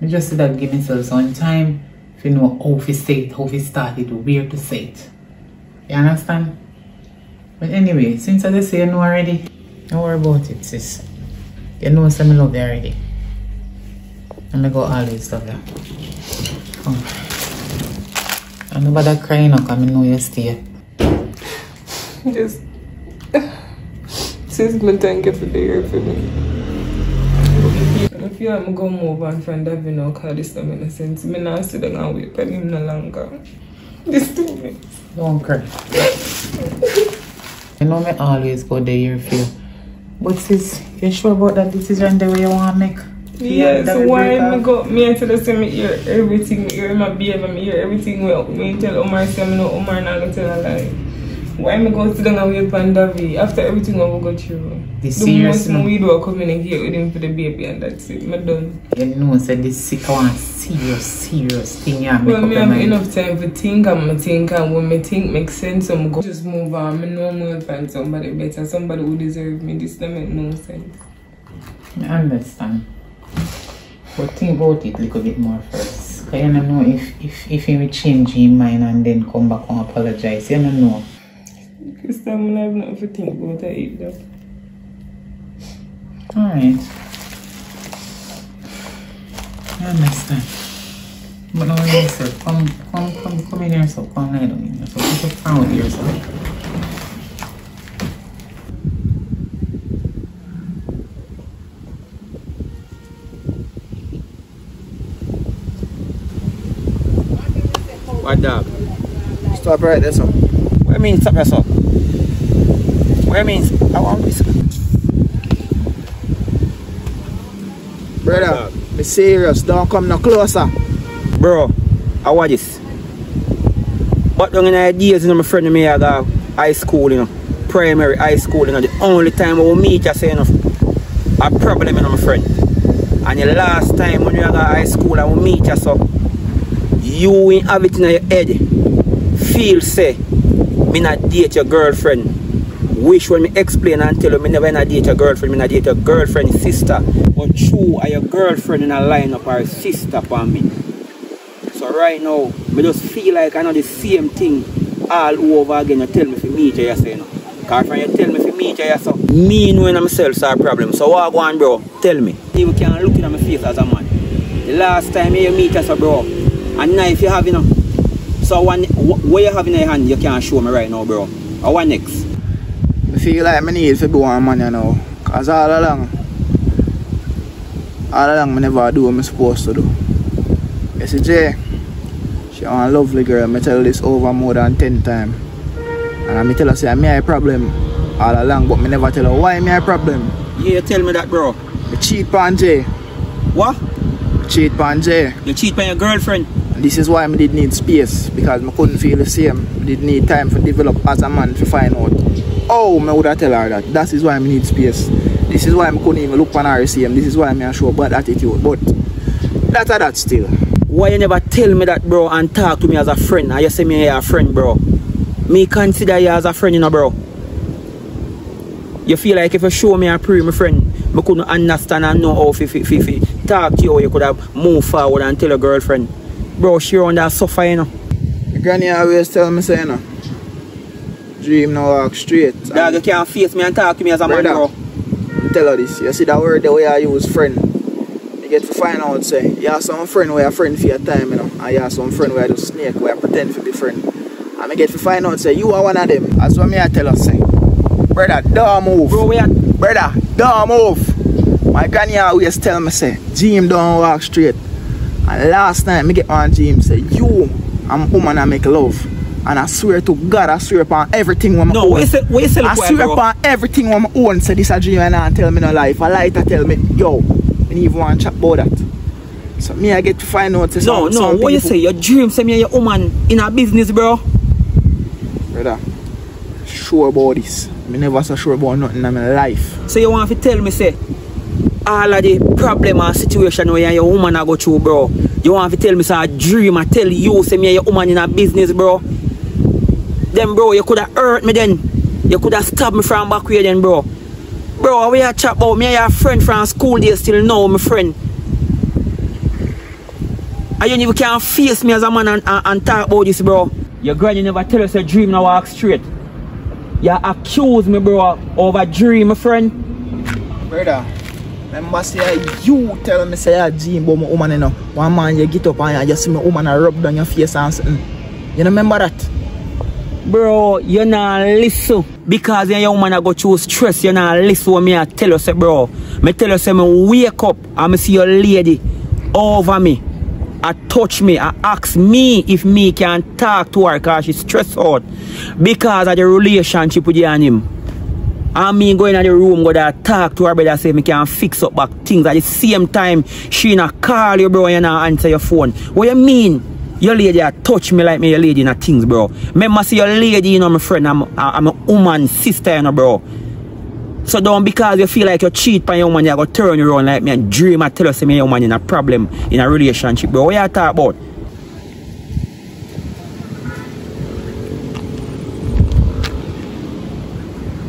I just said that give myself some time to know how to say it, how to start it, where to say it. You understand? But anyway, since I just say you know already, don't worry about it, sis. You know some I love you already. And I go always love you. Come. I'm not bother crying now because I know you stay. Just... Sis, me thank you for the year for me. I feel like I'm going to move on from that now because this doesn't make sense. I'm not sitting and wait for him no longer. This too much. Don't cry. You know me always go there here for you. But sis, you sure about that decision the way you want to make? Yeah, so why I go me until the same hear everything, hear my behavior, me hear everything well. Me tell Omar say I know Omar not gonna tell a lie. Why me go sit down and wait for Davi after everything I go through? The most we do I communicate with him for the baby and that's it. Me done. You know say this sick one serious thing yeah. Well, me have enough time to think and when me think makes sense I'm go just move on. Me know I'm gonna find somebody better, somebody who deserves me. This don't make no sense. I understand. But think about it a little bit more first. I don't know if he will change his mind and then come back and apologize. You don't know. This time I have nothing to think about I eat that. Alright. I understand. But now you say, come in here, so come lie down here. So put your phone here, so. What dog? Stop right there, son. What do you mean stop there, son? What do you mean? I want this. Brother, be serious. Don't come no closer. Bro, I want this. But down in the days, you know, my friend and me, I go high school, you know, primary, high school, you know, the only time we meet, I say, you know, a problem, you know, my friend. And the last time when we go high school and we meet you, so you will have it in your head. Feel, say, me not date your girlfriend. Wish when me explain and tell you me never date your girlfriend, me not date your girlfriend's sister. But true, are your girlfriend in a lineup or a sister for me. So right now, I just feel like I know the same thing all over again. You tell me if you meet you, you say, you know. Because when you tell me if you meet you, you say, me knowing myself is a problem. So what go on, bro? Tell me. You can't look in my face as a man. The last time you meet us, bro, and now if you have, you know, so what you have in your hand, you can't show me right now, bro. Or what next? I feel like I need to be one man, you know. Because all along, I never do what I'm supposed to do. You see, Jay, she a lovely girl. I tell this over more than 10 times. And I tell her, say, I have a problem all along, but I never tell her why I have a problem. Yeah, tell me that, bro. I cheat on Jay. What? I cheat on Jay. You cheat on your girlfriend? And this is why I did need space, because I couldn't feel the same. I did need time to develop as a man to find out. Oh, I would have tell her that. That is why I need space. This is why I couldn't even look on her the same. This is why I show bad attitude. But that's that still. Why you never tell me that, bro, and talk to me as a friend? And you say me you're a friend, bro. Me consider you as a friend, you know, bro. You feel like if you show me a pre, my friend, I couldn't understand and know how if talk to you, you could have moved forward and tell your girlfriend. Bro, she on that suffer, you know. My granny always tell me, say, you know, dream now walk straight. Dog, you can't face me and talk to me as a man, bro. Tell her this. You see that word the way I use friend. You get to find out, say, you have some friend where a friend for your time, you know. And you have some friend where you snake, where you pretend to be friend. And I get to find out, say, you are one of them. That's what I tell her, say. Brother, don't move. Bro, brother, don't move. My granny always tell me, say, Jim don't walk straight. And last night, I get on Jim, say, you, I'm a woman I make love. And I swear to God, I swear upon everything when I own. What you say, I swear upon everything when I own. Say this a dream and I tell me no lie. If I lie to tell me, yo, I need even want to chat about that. So me I get to find out. No, what you say? Your dream say me and your woman in a business, bro? Brother, sure about this. Me never so sure about nothing in my life. So you want to tell me, say, all of the problem and situation where your woman I go through, bro. You want to tell me, say, a dream, I tell you, say me and your woman in a business, bro. Then, bro, you could have hurt me then. You could have stabbed me from back here then, bro. Bro, we are chat about me and your friend from school days still know, my friend. And you never can face me as a man and talk about this, bro. Your granny never tell us a dream now walk straight. You accuse me, bro, of a dream, my friend. Brother, remember say you tell me say a dream about my woman, you know. One man you get up and you see my woman rub down your face and something. You remember that? Bro, you not listen. Because your woman go through stress, you not listen what me I tell you, say, bro. Me tell you, say, me wake up and me see your lady over me. I touch me, I ask me if me can talk to her because she's stressed out. Because of the relationship with you and him. And me go in the room, go there, talk to her brother, say me can fix up back things. At the same time, she not call you, bro, and you not answer your phone. What you mean? Your lady touch me like me, your lady in a things, bro. Remember, see your lady, you know, my friend, I'm a woman, sister, you know, bro. So don't because you feel like you cheat on your woman, you go turn you around like me and dream and tell us me your woman in a problem, in a relationship, bro. What you talk about?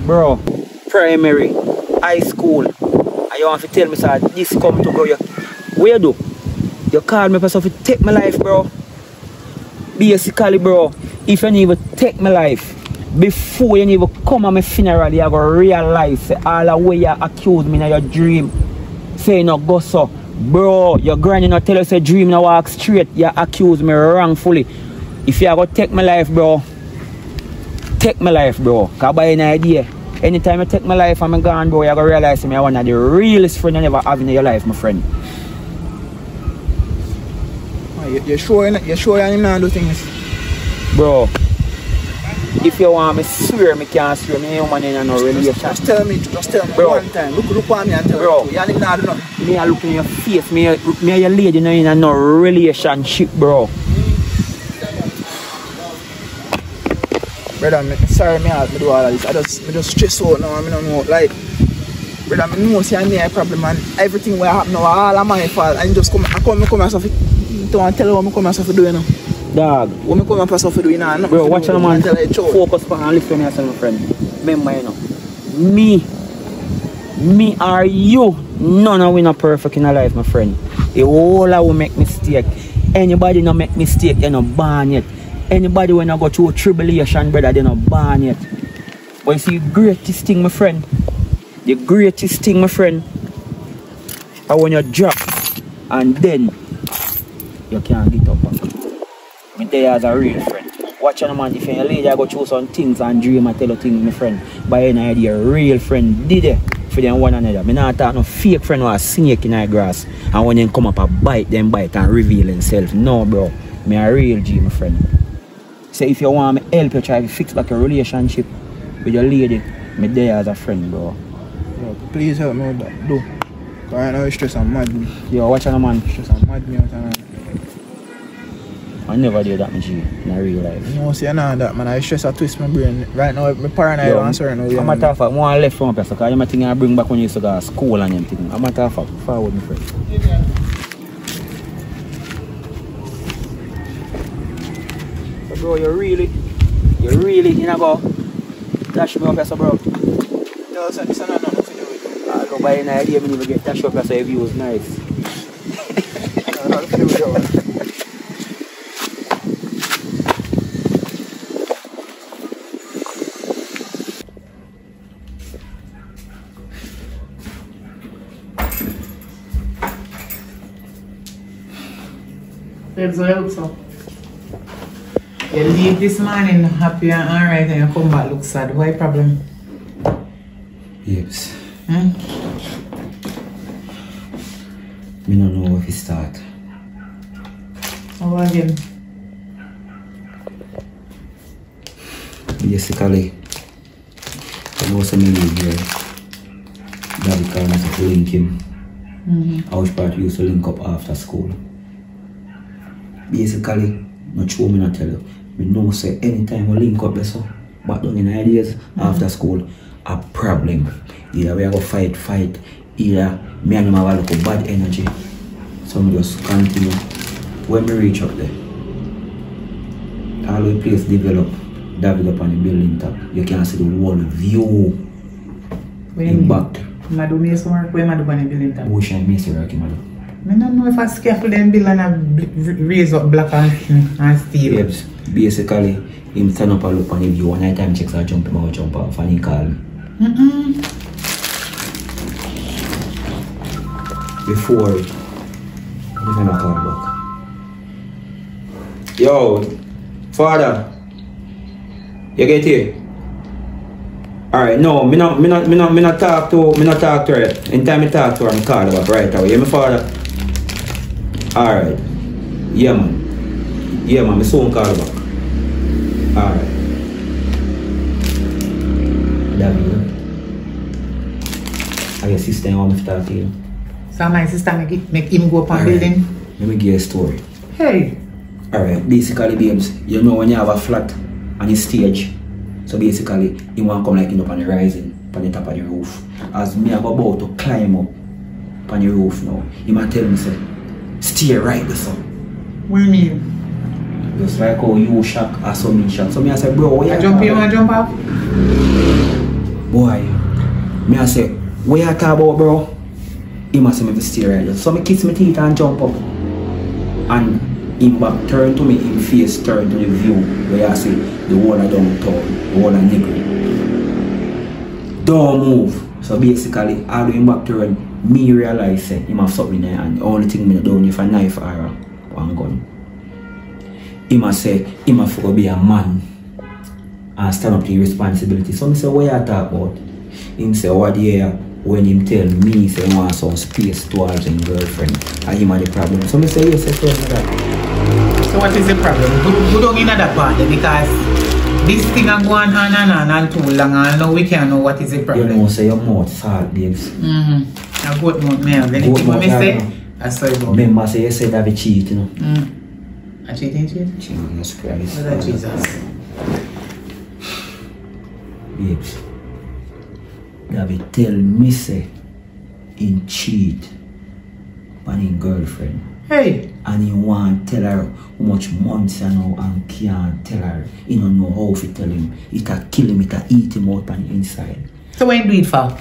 Bro, primary, high school, and you want to tell me, sir, this come to go, where you do? You call me for something to take my life, bro. Basically, bro, if you need to take my life, before you need to come at my funeral, you have to realize say, all the way you accuse me in your dream. Say no go so. Bro, your granny not tell us a dream now walk straight. You accuse me wrongfully. If you have to take my life, bro, take my life, bro. Cause by an idea. Anytime I take my life and I'm gone, bro, you're going to realize me, I'm one of the realest friends you ever have in your life, my friend. You're sure you're not do things? Bro, if you want me swear, me can't swear. Me human in no relation. Just tell me bro. One time. Look at me and tell bro. me. You're not do nothing. Me I look in your face. Me and your lady in no relationship, bro. Brother, sorry me have to do all of this. I just stress out now. I don't know. Like, brother, I know see I have a problem and everything what happen now all of my fault. And just come myself to tell you what I come myself to do, you know. Dog. What I come myself to do, you know. Bro, watch out, man. Focus on and listen to me, my friend. Remember, you know. Me or you, none of we not perfect in our life, my friend. The whole of we make mistake. Anybody not make mistake, they not born yet. Anybody when I go through a tribulation, brother, they not born yet. But you see, the greatest thing, my friend, are when you drop and then you can't get up back. Me tell you as a real friend. Watch out, man, if you're a lady, I go through some things and dream and tell you things, my friend. By any idea, real friend did it for them one another. Me not talk no fake friend who a snake in the grass and when they come up and bite and reveal themselves. No, bro. Me a real G, my friend. So if you want me help you try to fix back a relationship with your lady, me there as a friend, bro. Yo, please help me with that, do. Cause right now it's stress and mad me. Yo, watch out, man. Stress and mad me out and I never did that, my G, in real life. You know, see, I know that, man. I stress and twist my brain. Right now, my paranoid answer now. I'm a tough fact, one left from a place, because I'm thinking I bring back when you used to go to school and everything. I'm a tough fact, forward, my friend. Bro, you really, you know, go dash me up here, so bro. No, son, this is not nothing to do with it. I go buy an idea, me never get dash up here, so your view was nice. No, nothing to do with it. That's what I hope so. You leave this morning happy and alright and you come back look sad. Why problem? Yes. Hmm? Me don't know where to start. How again? Basically, I know some leave here. Daddy called me to link him. I was part used to link up after school. Basically, not true, me not tell you. Me know say anytime we link up so back down in ideas after school, a problem. Either we go fight, either me and him have a little bad energy. So we just continue. When we reach up there, all the place develop on the building top. You can see the whole view. In back. Madu Mason work where Madu on the building top? Ocean Mason work, Madu. I don't know if I scaffold them build and raise up black and steel. Yes. Basically, him stand up and look on the view and anytime checks are jump him out, jump off and he call me. Before he never call back. Yo, father, you get here? Alright, no, me not talk to her. Anytime I talk to her, I call her back right away. You hear me, father? Alright. Yeah, man, me soon call her back. Alright. David, I your sister want me to talk to you. So my sister make him go up on building? Let me give you a story. Hey. Alright, basically, babes, you know when you have a flat on the stage, so basically, you want to come like up on the rising, on the top of the roof. As me I'm about to climb up on the roof now, you might tell me, say, stay right there, son. What do you mean? Just like how you shock or so me shock. So me I say, bro, where you jump in and jump up? Boy, me I say, where you talk about, bro? He must say me to stay right there. So me kiss my teeth and jump up. And him back turn to me, him face turn to the view where I see the whole of downtown, the whole of nigga. Don't move. So basically, all the him back turn, me realize say him have something there and the only thing me down if a knife or one gun. Him a say him have to be a man and stand up to his responsibility. So me say what you talk about? Him say what the year when him tell me say he want some space towards his girlfriend and him had the problem. So me say yes, I tell me that. So what is the problem? We don't in that part because this thing are going on and too long and now we can't know what is the problem. You know say your mouth salt, babes. I got more mail. Anything what me say? I saw it. Remember say you said that be cheat, you know. I cheating? Jesus Christ. What is Jesus? Babes, David tell me say he cheat on his girlfriend. Hey! And he want tell her how much months you know and can't tell her. He don't know how to tell him. It a kill him, it a eat him out on the inside. So what you do it for?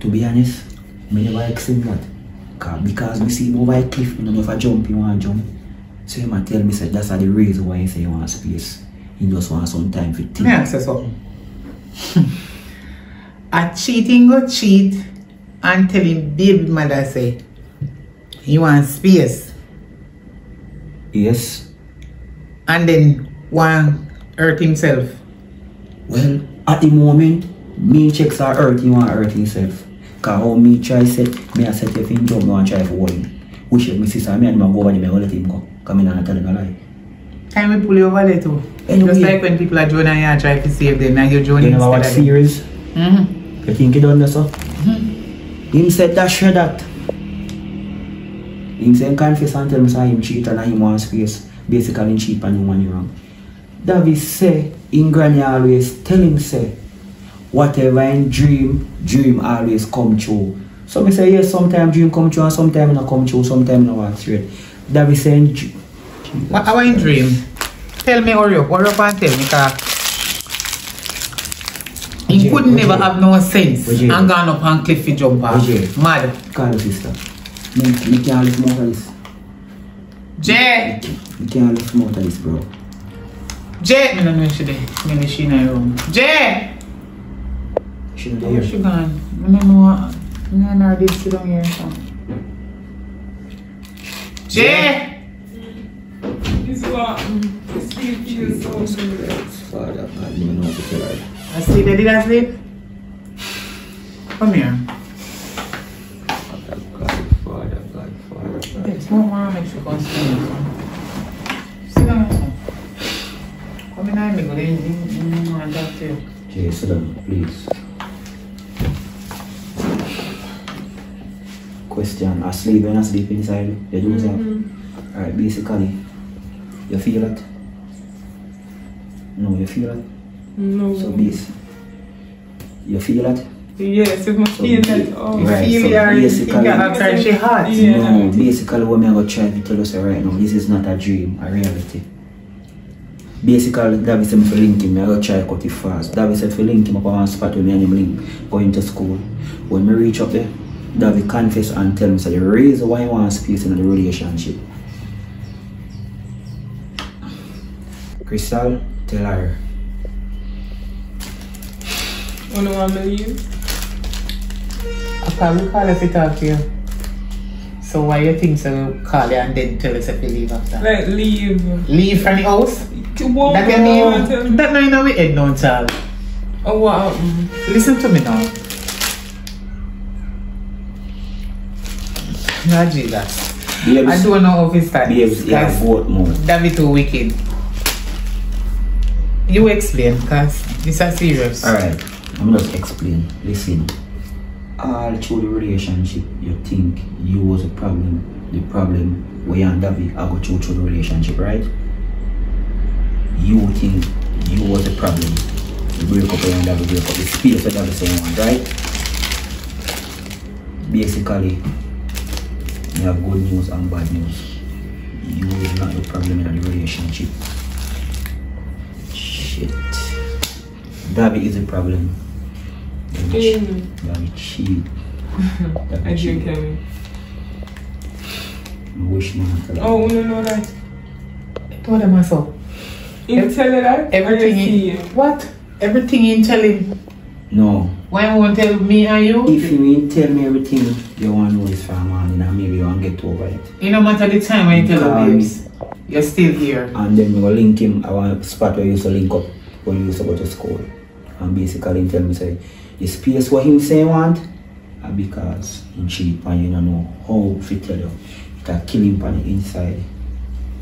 To be honest, I never ask him that. Because I see him over a cliff, you know if I jump, he want to jump. So he might tell me say that's the reason why he say he want space. He just want some time for think. May I say something? A cheating go cheat and tell him baby mother say he wants space. Yes. And then want hurt himself. Well, at the moment, me checks are hurt, he want hurt himself. Cause how me try set, me I set if him jump, me want try for hold him. Which if me sister, me and him go over there, me let him go. Cause me not tell him a lie. Time we pull you over there too. Anyway. Just like when people are joining and you try to save them and you join You know what instead of them. series? You think he done that so? Him said that share that. Him say confess and tell me say him cheat and him want space. Basically him cheat and him want you wrong. David say, in granny always tell him say, whatever in dream always come true. So me say yes, sometimes dream come true and sometimes not come true, sometimes not walk straight. David saying what are in dream? Tell me hurry up and tell me cause he could never have no sense and gone up and cliff jump off. Mad. Call your sister. Me can't live more of this. Jay! Me can't live more of this, bro. Jay! I don't know she there. Maybe she in her room. Jay! She not Where there. she gone? I don't know. I don't know this sit down here. Jay! This what this feels so good. Father, I don't know what to tell her. Asleep? Did I sleep? Come here. Father. There's no more makes you come sit down. Sit down. Come in here, me go in and talk to you. Jay, sit down, please. Question, asleep when asleep inside, you do that? Alright, basically, you feel it? No, you feel it? No. So base, you feel it? Yes, if I feel that, oh, Right, Feel so her, basically- think after she hot. Yeah. No, basically what I'm going to try to tell us right now, this is not a dream, a reality. Basically, David said for link him, I go try to cut it fast. David said for link him up on one spot where me and him link, going to school. When we reach up there, David confess and tell me so the reason why he wants space in the relationship. Crystal, tell her. When I want to leave. I probably call if we talk to you. So why you think so we call you and then tell us if you leave after? Like leave. Leave from the house? To walk That you mean? That no in our head no child. Oh wow. Listen to me now. No Jesus. Babes, I don't know how to start babes, this. yeah, Guys, both more. David too wicked. You explain, cause this is serious. Alright, I'm just explain. Listen. All through the relationship, you think you was a problem. The problem where you and David are go through the relationship, right? You think you was a problem. You break up and David break up. The space that David saying one, right? Basically, you have good news and bad news. You is not the problem in the relationship. Shit. David is a problem. David cheat. I drink heavy. I wish me to tell Oh, you know that? Told him so. You tell her that? Everything in, what? Everything you tell him. No. Why you won't tell me and you? If you mean tell me everything you want to know is from morning and maybe you want to get over it. You no matter the time when you tell him, babes, you're still here. And then we go link him. I want a spot where you used to link up when you used to go to school. And basically he tell me say the space what him say want because he cheap and you don't know how to tell you. It kill him on the inside.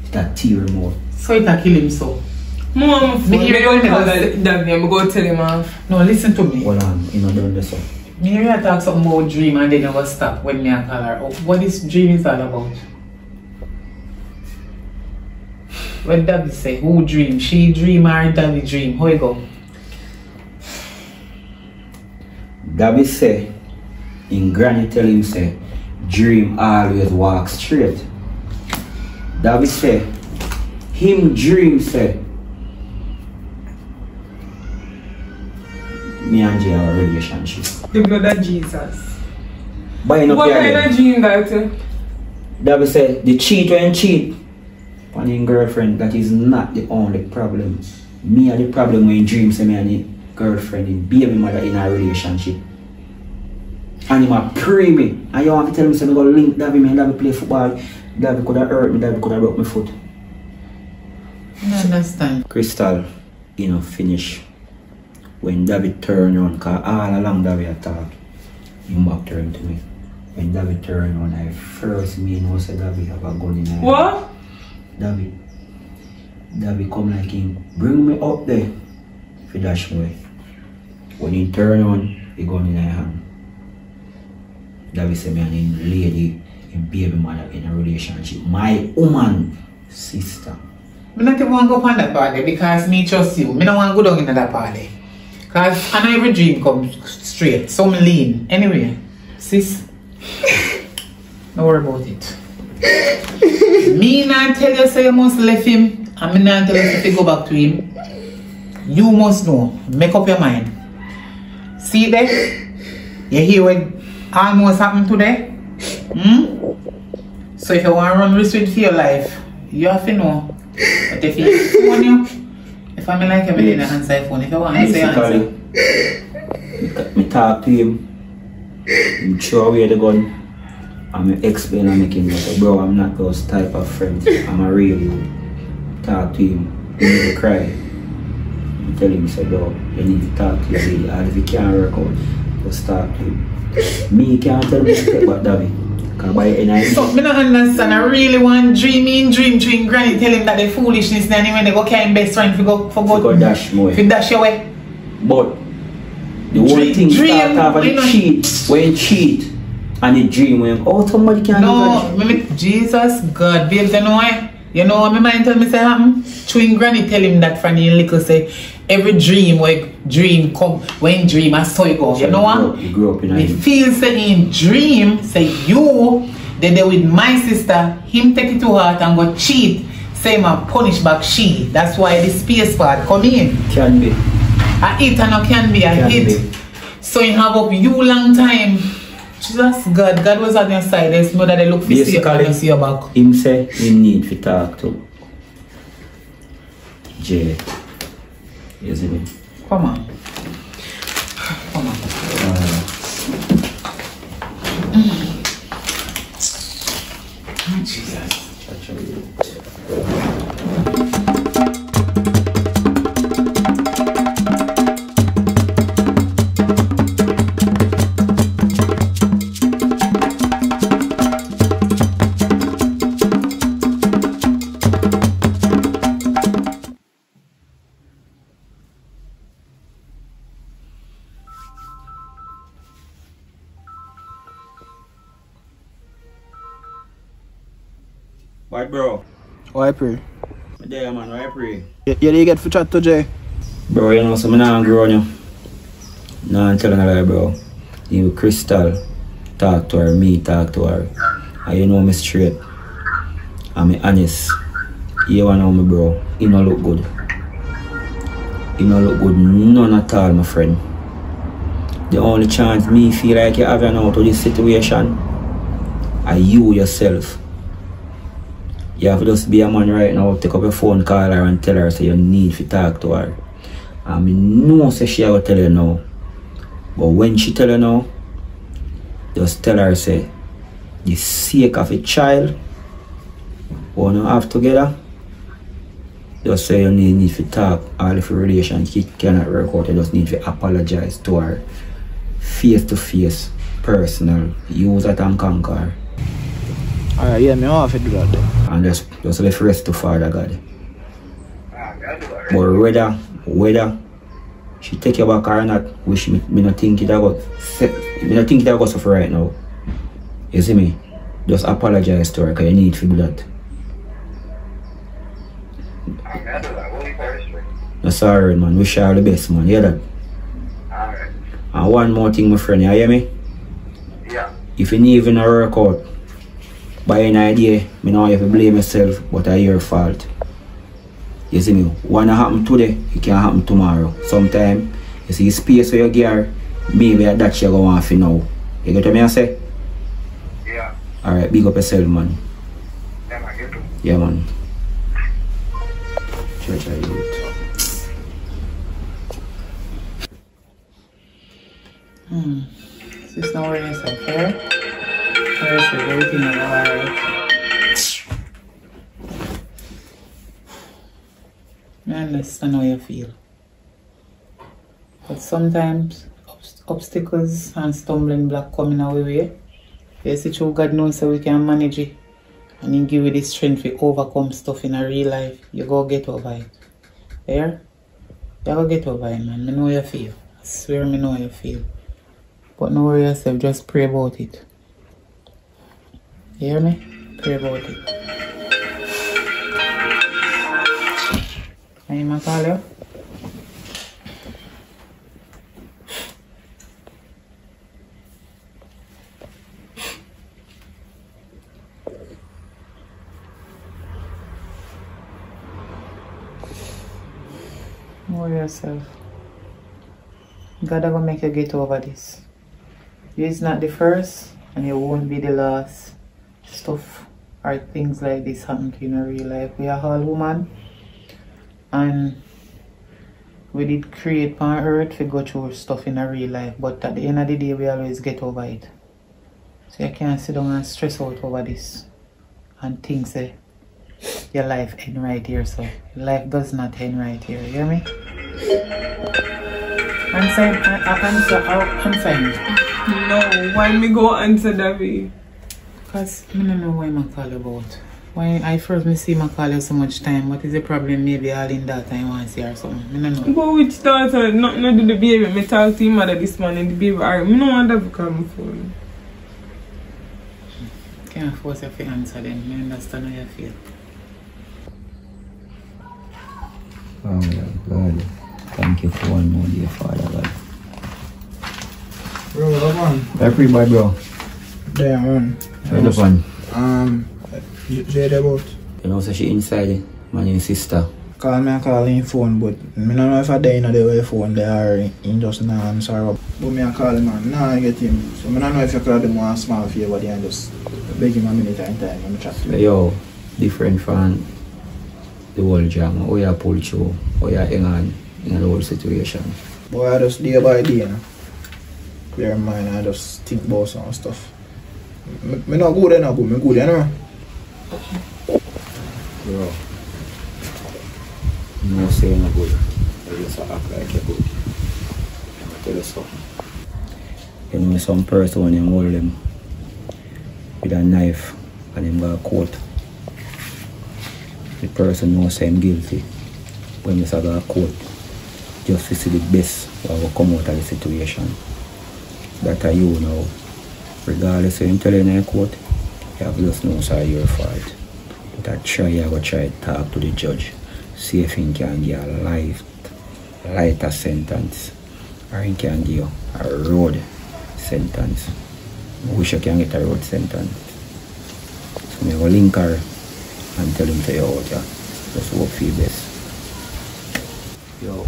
It tear him out. So it kill him so. Mom, Me hear you tell that I'm going to tell him off. No, listen to me. Hold on, you know done this up. Me hear you talk something about dream and they never stop when me and call her. Oh, what this dream is all about? What David say? Who dream? She dream or David dream? How you go? David say, in granny tell him say, dream always walk straight. David say, him dream say, me and Jay have a relationship. The blood of Jesus. But What kind of dream that? David say, the cheat when cheat on his girlfriend, that is not the only problem. Me and the problem when dream say me and the girlfriend, the baby mother in a relationship. And he might pray me. And you want to tell me, so I'm going to link David, me and David play football. David could have hurt me, David could have broke my foot. I understand. Crystal, you know, finish. When David turned on, because all along David attack, he back turned to me. When David turned on, I first know say David have a gun in her. What? David come like him, bring me up there for dash away. When he turn on, he gun in her hand. David said me and him lady, him baby mother in a relationship. My woman sister. I not even want to go on that party because me trust you. I don't want to go down in that party. Because I know every dream comes straight. So me lean. Anyway, sis, don't worry about it. Me not tell you say you must left him. And me not tell you if you go back to him. You must know. Make up your mind. See there? You hear what almost happened today? So if you want to run risk for your life, you have to know. But if you want you, if I like every day in the answer phone, if you want to say answer. Me talk to him, him throw away the gun, and me explain and make him say, bro, I'm not those type of friends. I'm a real you. Talk to him, he need to cry. I tell him, say, bro, you need to talk to your lady. And if you can't work out, just talk to him. Me can't tell me to take back David. So, I don't understand. I really want dream granny tell him that the foolishness then when they go carry him best friend for dash more. For dash away. But the one thing start off and cheat. When you cheat and you dream when somebody can no, Jesus God, babes, you know why? You know what my mind tell me say happen? Chewing granny tell him that funny little say every dream when dream come when dream I saw you go. You know what? You grew up in me feel say in dream say you they with my sister, him take it to heart and go cheat, say my punish back she. That's why the space part come in. Can be. I hit and I can be, I hit. So you have up you long time. Jesus God, God was on your side. There's no that they look for you and see your back. Him say he need to talk to Jay. You see me? Come on. Come on. Oh, Jesus. What, bro? Why pray? There, man, why pray? You did get for chat to Jay? Bro, you know, so I'm not grown you. No, I'm telling you that, bro. You, Crystal, talk to her, me talk to her. And you know me straight. And me honest. You wanna know me, bro. You don't look good. You don't look good, none at all, my friend. The only chance me feel like you have now to this situation are you yourself. You have to just be a man right now, take up your phone, call her and tell her so you need to talk to her. I know say she will tell you now. But when she tell you now, just tell her say the sake of a child wanna have together. Just say you need to talk. All if your relationship cannot work out, you just need to apologize to her. Face to face, personal. Use it and conquer. Alright, yeah, me have to do that then. And just left rest to Father God. But whether she take you back or not, which me not think it about suffer right now. You see me? Just apologize to her because you need to do that. No sorry man, wish you all the best man, you hear that? Alright. And one more thing my friend, you hear me? Yeah. If you need even a work out, by an idea, me know you have to blame yourself, but it's your fault. You see me? What happen today, it can happen tomorrow. Sometimes, you see space where you get, maybe that's you go want to know. You get what I say? Yeah. Alright, big up yourself, man. Yeah, man, you too. Yeah, man. Church of youth. Just not worry yourself, alright? Everything is alright. I understand how you feel. But sometimes obstacles and stumbling block come in our way. You see, true God knows so we can manage it. And He give you the strength to overcome stuff in a real life. You go get over it. There? You go get over it, man. I know how you feel. I swear I know how you feel. But no worry yourself, just pray about it. You hear me? Pray about it. I'm gonna call you. Don't worry yourself. God will make you get over this. It's not the first and it won't be the last. Stuff or things like this happen to you in real life. We are all women and we did create on earth to go through stuff in a real life, but at the end of the day we always get over it. So you can't sit down and stress out over this and think say your life end right here. So your life does not end right here, you hear me? Answer me. No, why me go answer that way? Because I don't know why I call you about. Why I first me see I call you so much time. What is the problem? Maybe all in that time I want to see or something. I don't know. But which daughter? Nothing to do the baby. Me talk to your mother this morning. The baby. Alright, me no want that to come phone. Can't force you to answer them. I understand how you feel. Father God, thank you for one more day, Father God. Bro, what on? Everybody, bro. There, man. Where the one? Say the boat. You know, so she inside, man, your sister. Call me and call him phone, but I don't know if I die in the way phone there or in just now answer. But me and call him, man. Now I get him. So I don't know if you call him one small favor and just beg him a minute and time when I chat to him. Yo, different from the whole drama. How you pull through, how you hang on in the whole situation. Boy, I just day by day, you know. Bear in mind, I just think about some stuff. Me not good enough, but me good, you know. Bro, no say no good. You just act like you're good. I tell you something. You know some person when you hold them with a knife and them got a coat. The person knows I'm guilty. When you got a coat, just to see the best what will come out of the situation. That are you now. Regardless of him telling you a quote, you have just know it's your fault. But I go try to talk to the judge, see if he can give a lighter sentence, or he can give you a road sentence. I wish I can get a road sentence. So I go link her and tell him to you out, yeah. Just hope for your best. Yo,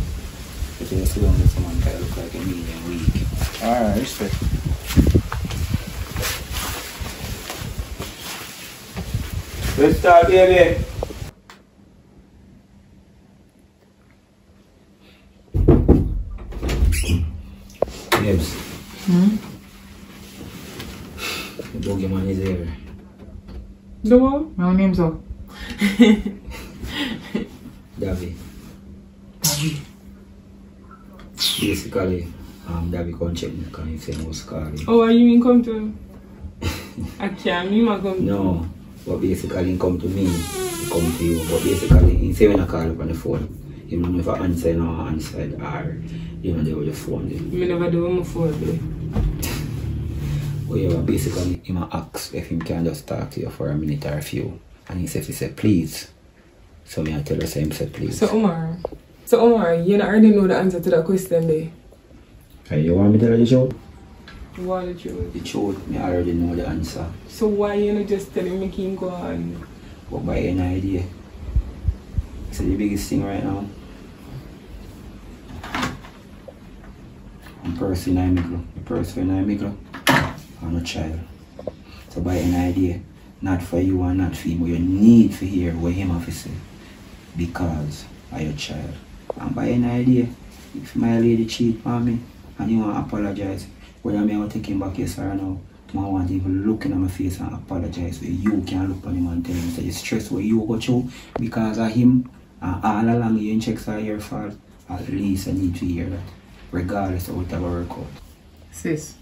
if you sit down with someone that look like a million weak. Alright, respect. Let's start, baby. Yes. The bogeyman is here. The what? My name's up. Davi. Basically, Davi come check me because he said he was calling. Oh, are you in come to him? I can't, you might come. No, but basically he come to me, he come to you. But basically, he say when I call up on the phone, you know, if I answer, no answer, or you know, they with the phone. I never do my phone, though. Well, yeah, basically, he might ask if he can just talk to you for a minute or a few. And he said, please. So me I tell her, he said, please. So Omar, you already know the answer to that question there. Hey, you want me to tell you the truth? What the truth? The truth, me already know the answer. So why you not just telling me him go on? But by any idea. So the biggest thing right now, I'm person in my I'm a child. So by any idea, not for you and not for him, but you need to hear what him have to say. Because of your child. And by any idea, if my lady cheat on me and you want to apologize, whether I want to take him back yes or no, I want to even look in my face and apologize. So you can look on him and tell him that the stress what you go through because of him and all along you checks are your fault. At least I need to hear that. Regardless of whatever work out. Sis,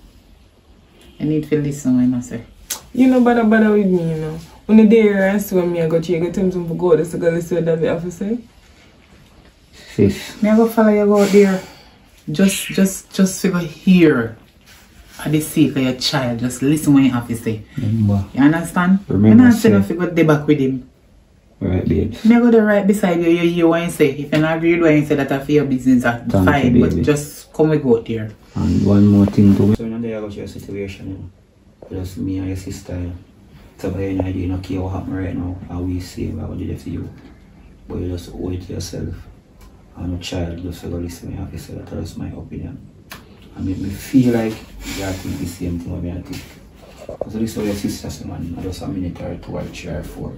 I need to listen when I say. You know, bother with me, you know. When the day I saw me, I got you, I got him to go to go listen to that officer. Sis. Me I go follow you go out there. Just figure here. At the seat of your child, just listen when you have to say. Remember. You understand? Remember, I'm not saying if you go there back with him. Right, babe. Me go there right beside you, you hear what you say. If you not agree with what you say, that's for your business, that's fine. But just come and go out there. And one more thing to so now there about your situation, you know. Just me and your sister, you know. So by any idea, you don't care what happen right now, how we say what we did for you. But you just owe it to yourself. And a child just to go listen to me, I say that's my opinion. And make me feel like you think the same thing what I think. So this is what your sister says, man. I just a minute or 2 or 3 or 4.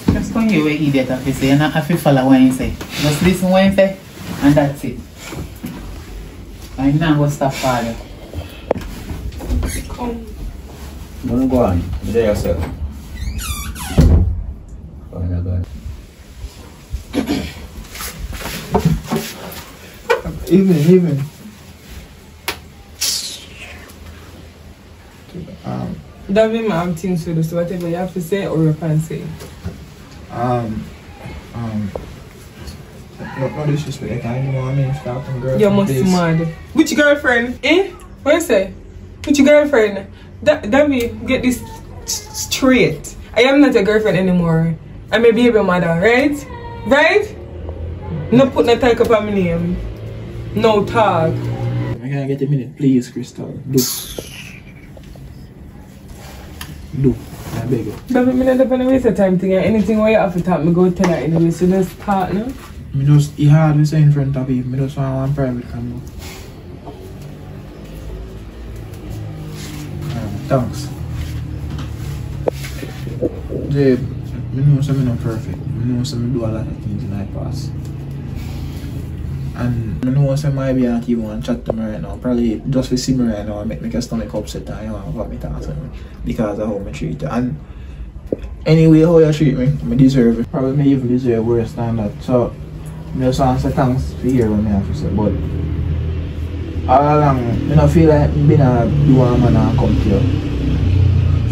Just come here where idiot have to say. You don't have to follow what you say. Just listen what you say, and that's it. I'm not going to stop father. Don't go on. Be there yourself. Father God. Even. That way, my things to do. So whatever you have to say or you can say. No disrespect, you know what I mean? Stop from girlfriend. You must be mad. Which girlfriend? Eh? What you say? Which girlfriend? That me get this straight. I am not a girlfriend anymore. I'm a baby mother, right? Right? No put no talk up on my name. No talk. I can get a minute, please, Crystal. Do. I beg you. But me not gonna waste of time thing. Anything where you have to talk, me go tell her anyway. So just talk, no? Me just, it's hard to say in front of him. Me just want one private camera. Thanks. Jay, me know I'm not perfect. Me know I do a lot of things in my past. And I know I might be not even want to chat to me right now. Probably just to see me right now and make my stomach upset and you want to have me talk to me because of how I treat you. And anyway, how you treat me, I deserve it. Probably me even deserve worse than that. So, I just want to say thanks for hearing what I have to say. But all along, I don't feel like I'm being a do a man and come to you.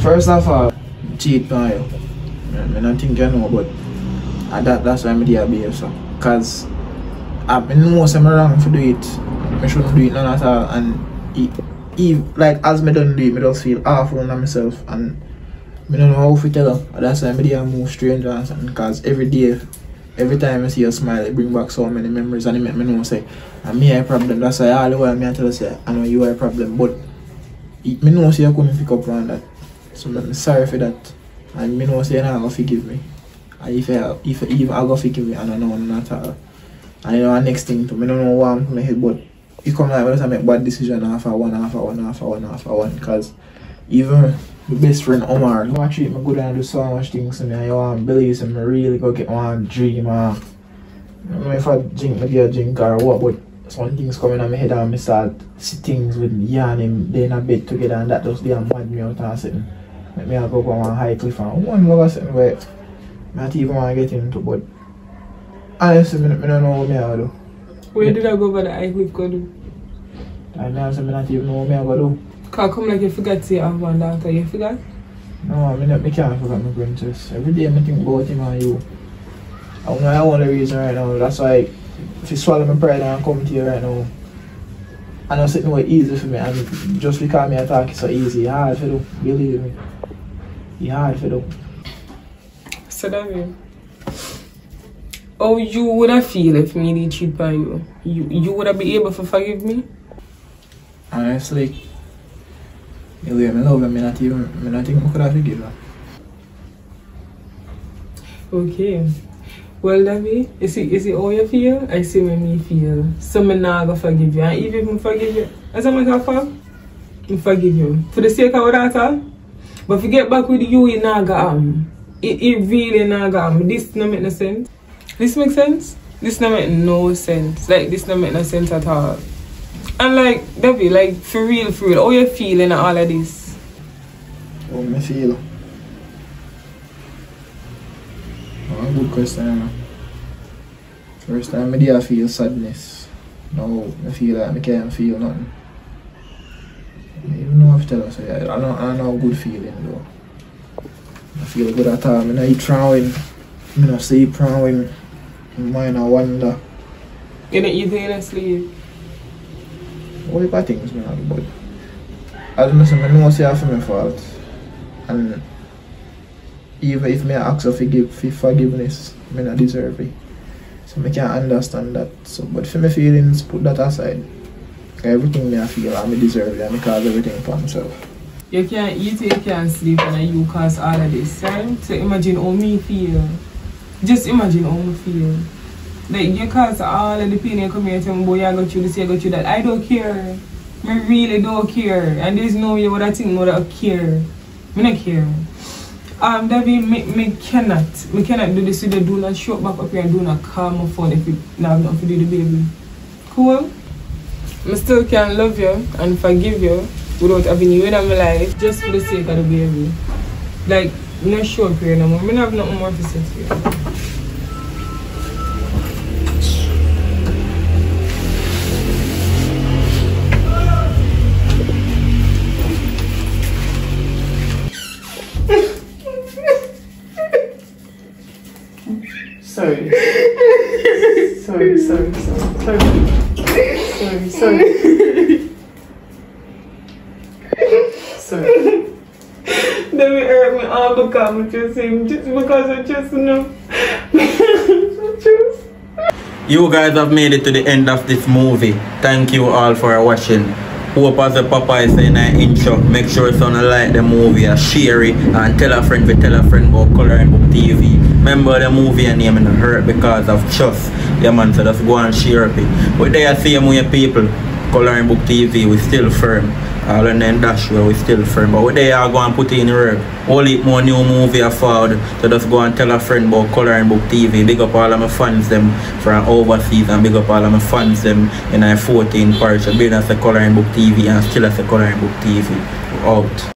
First of all, I cheat on you. I don't think you know, but that's why I'm there behave so. Because I know I'm wrong to do it. I shouldn't do it none at all. And like as I don't do it, I just feel awful on myself. And I don't know how to tell her. That's why I'm there move strange or something. Because every day, every time I see a smile, it brings back so many memories and it make me know say, I'm me a problem. That's why all the while I tell her say, I know you are a problem. But I know say I couldn't pick up on that. So I'm sorry for that. And I know say you're not going to forgive me. And if I go forgive me, I don't know not at all. And you know, the next thing too, I don't know what I'm going to head, but it comes like when I make bad decision after one. Because even my best friend Omar. You treat me good and do so much things to me, and you want to believe me really go get one dream. I don't know if I drink, maybe I drink or what, but some things coming on my head and I start see things with Yan and they in a bed together, and that just damn mad me out and sitting. Make me go up on one high cliff and one log sitting where I don't even want to get into, but honestly, I don't know what I do. Where did I go over the high cliff go do? I don't even know what I do. Cause come like you forgot to say I have one daughter, you forgot? No, I can't forget my princess. Every day I think about him and you. I don't know the only reason right now. That's why if you swallow my pride and come to you right now, I know something was easy for me, and just because me attack is so easy, it's hard to do. Believe me. It's hard to do. So that means how you would have feel if me did cheat by you? You would have been able to forgive me? Honestly, the way I love him, I not think I could have forgiven her. Okay. Well, Davy, is it how you feel? I see when me feel. So I'm not going to forgive you. And even if I forgive you, as a matter of fact, I forgive you. For the sake of our daughter. But if you get back with you, it not going to It really not going to This don't make no sense. This makes sense? This don't make no sense. Like, this don't make no sense at all. And like, Davy, like, for real, how you feeling at all of this? How I feel? Oh, good question. First time I feel sadness. Now I feel like I can't feel nothing. I don't even know if I tell us. I don't know good feeling though. I feel good at all. I eat prawning. I don't sleep prawning. My mind I wonder. You don't eat and sleep? What if I things man, but I don't know, I know it's for my fault. And even if I ask for forgiveness, I don't deserve it. So I can't understand that. So, but for my feelings, put that aside. Everything I feel, I deserve it, and I cause everything for myself. You can't eat, you can't sleep, and you cause all of this, right? So imagine how me feel. Just imagine how me feel. Like, you cause all of the pain you come here and tell me, boy, I got you this, I got you that. I don't care. I really don't care. And there's no way what I think more that I care. I don't care. Davy, me cannot do this with the do not show back up here and do not call my phone if you have nothing to do with the baby. Cool? I still can love you and forgive you without having you in my life just for the sake of the baby. Like, I'm not sure up here no more. I don't have nothing more to say to you. Sorry. Sorry. They will hurt me all because I just him, just because I just know. You guys have made it to the end of this movie. Thank you all for watching. Hope as the Papa is saying an intro, make sure you like the movie, share it, and tell a friend about Coloring Book TV. Remember the movie and name in hurt because of trust. Yeah man, so just go and share it. But there see more people, Coloring Book TV, we still firm. All in the industry, we still firm. But what they are going to put in work. Only more new movie forward. So just go and tell a friend about Coloring Book TV. Big up all of my fans them from overseas, and big up all of my fans them in 14 parish. Being as a Coloring Book TV and still as a Coloring Book TV. Out.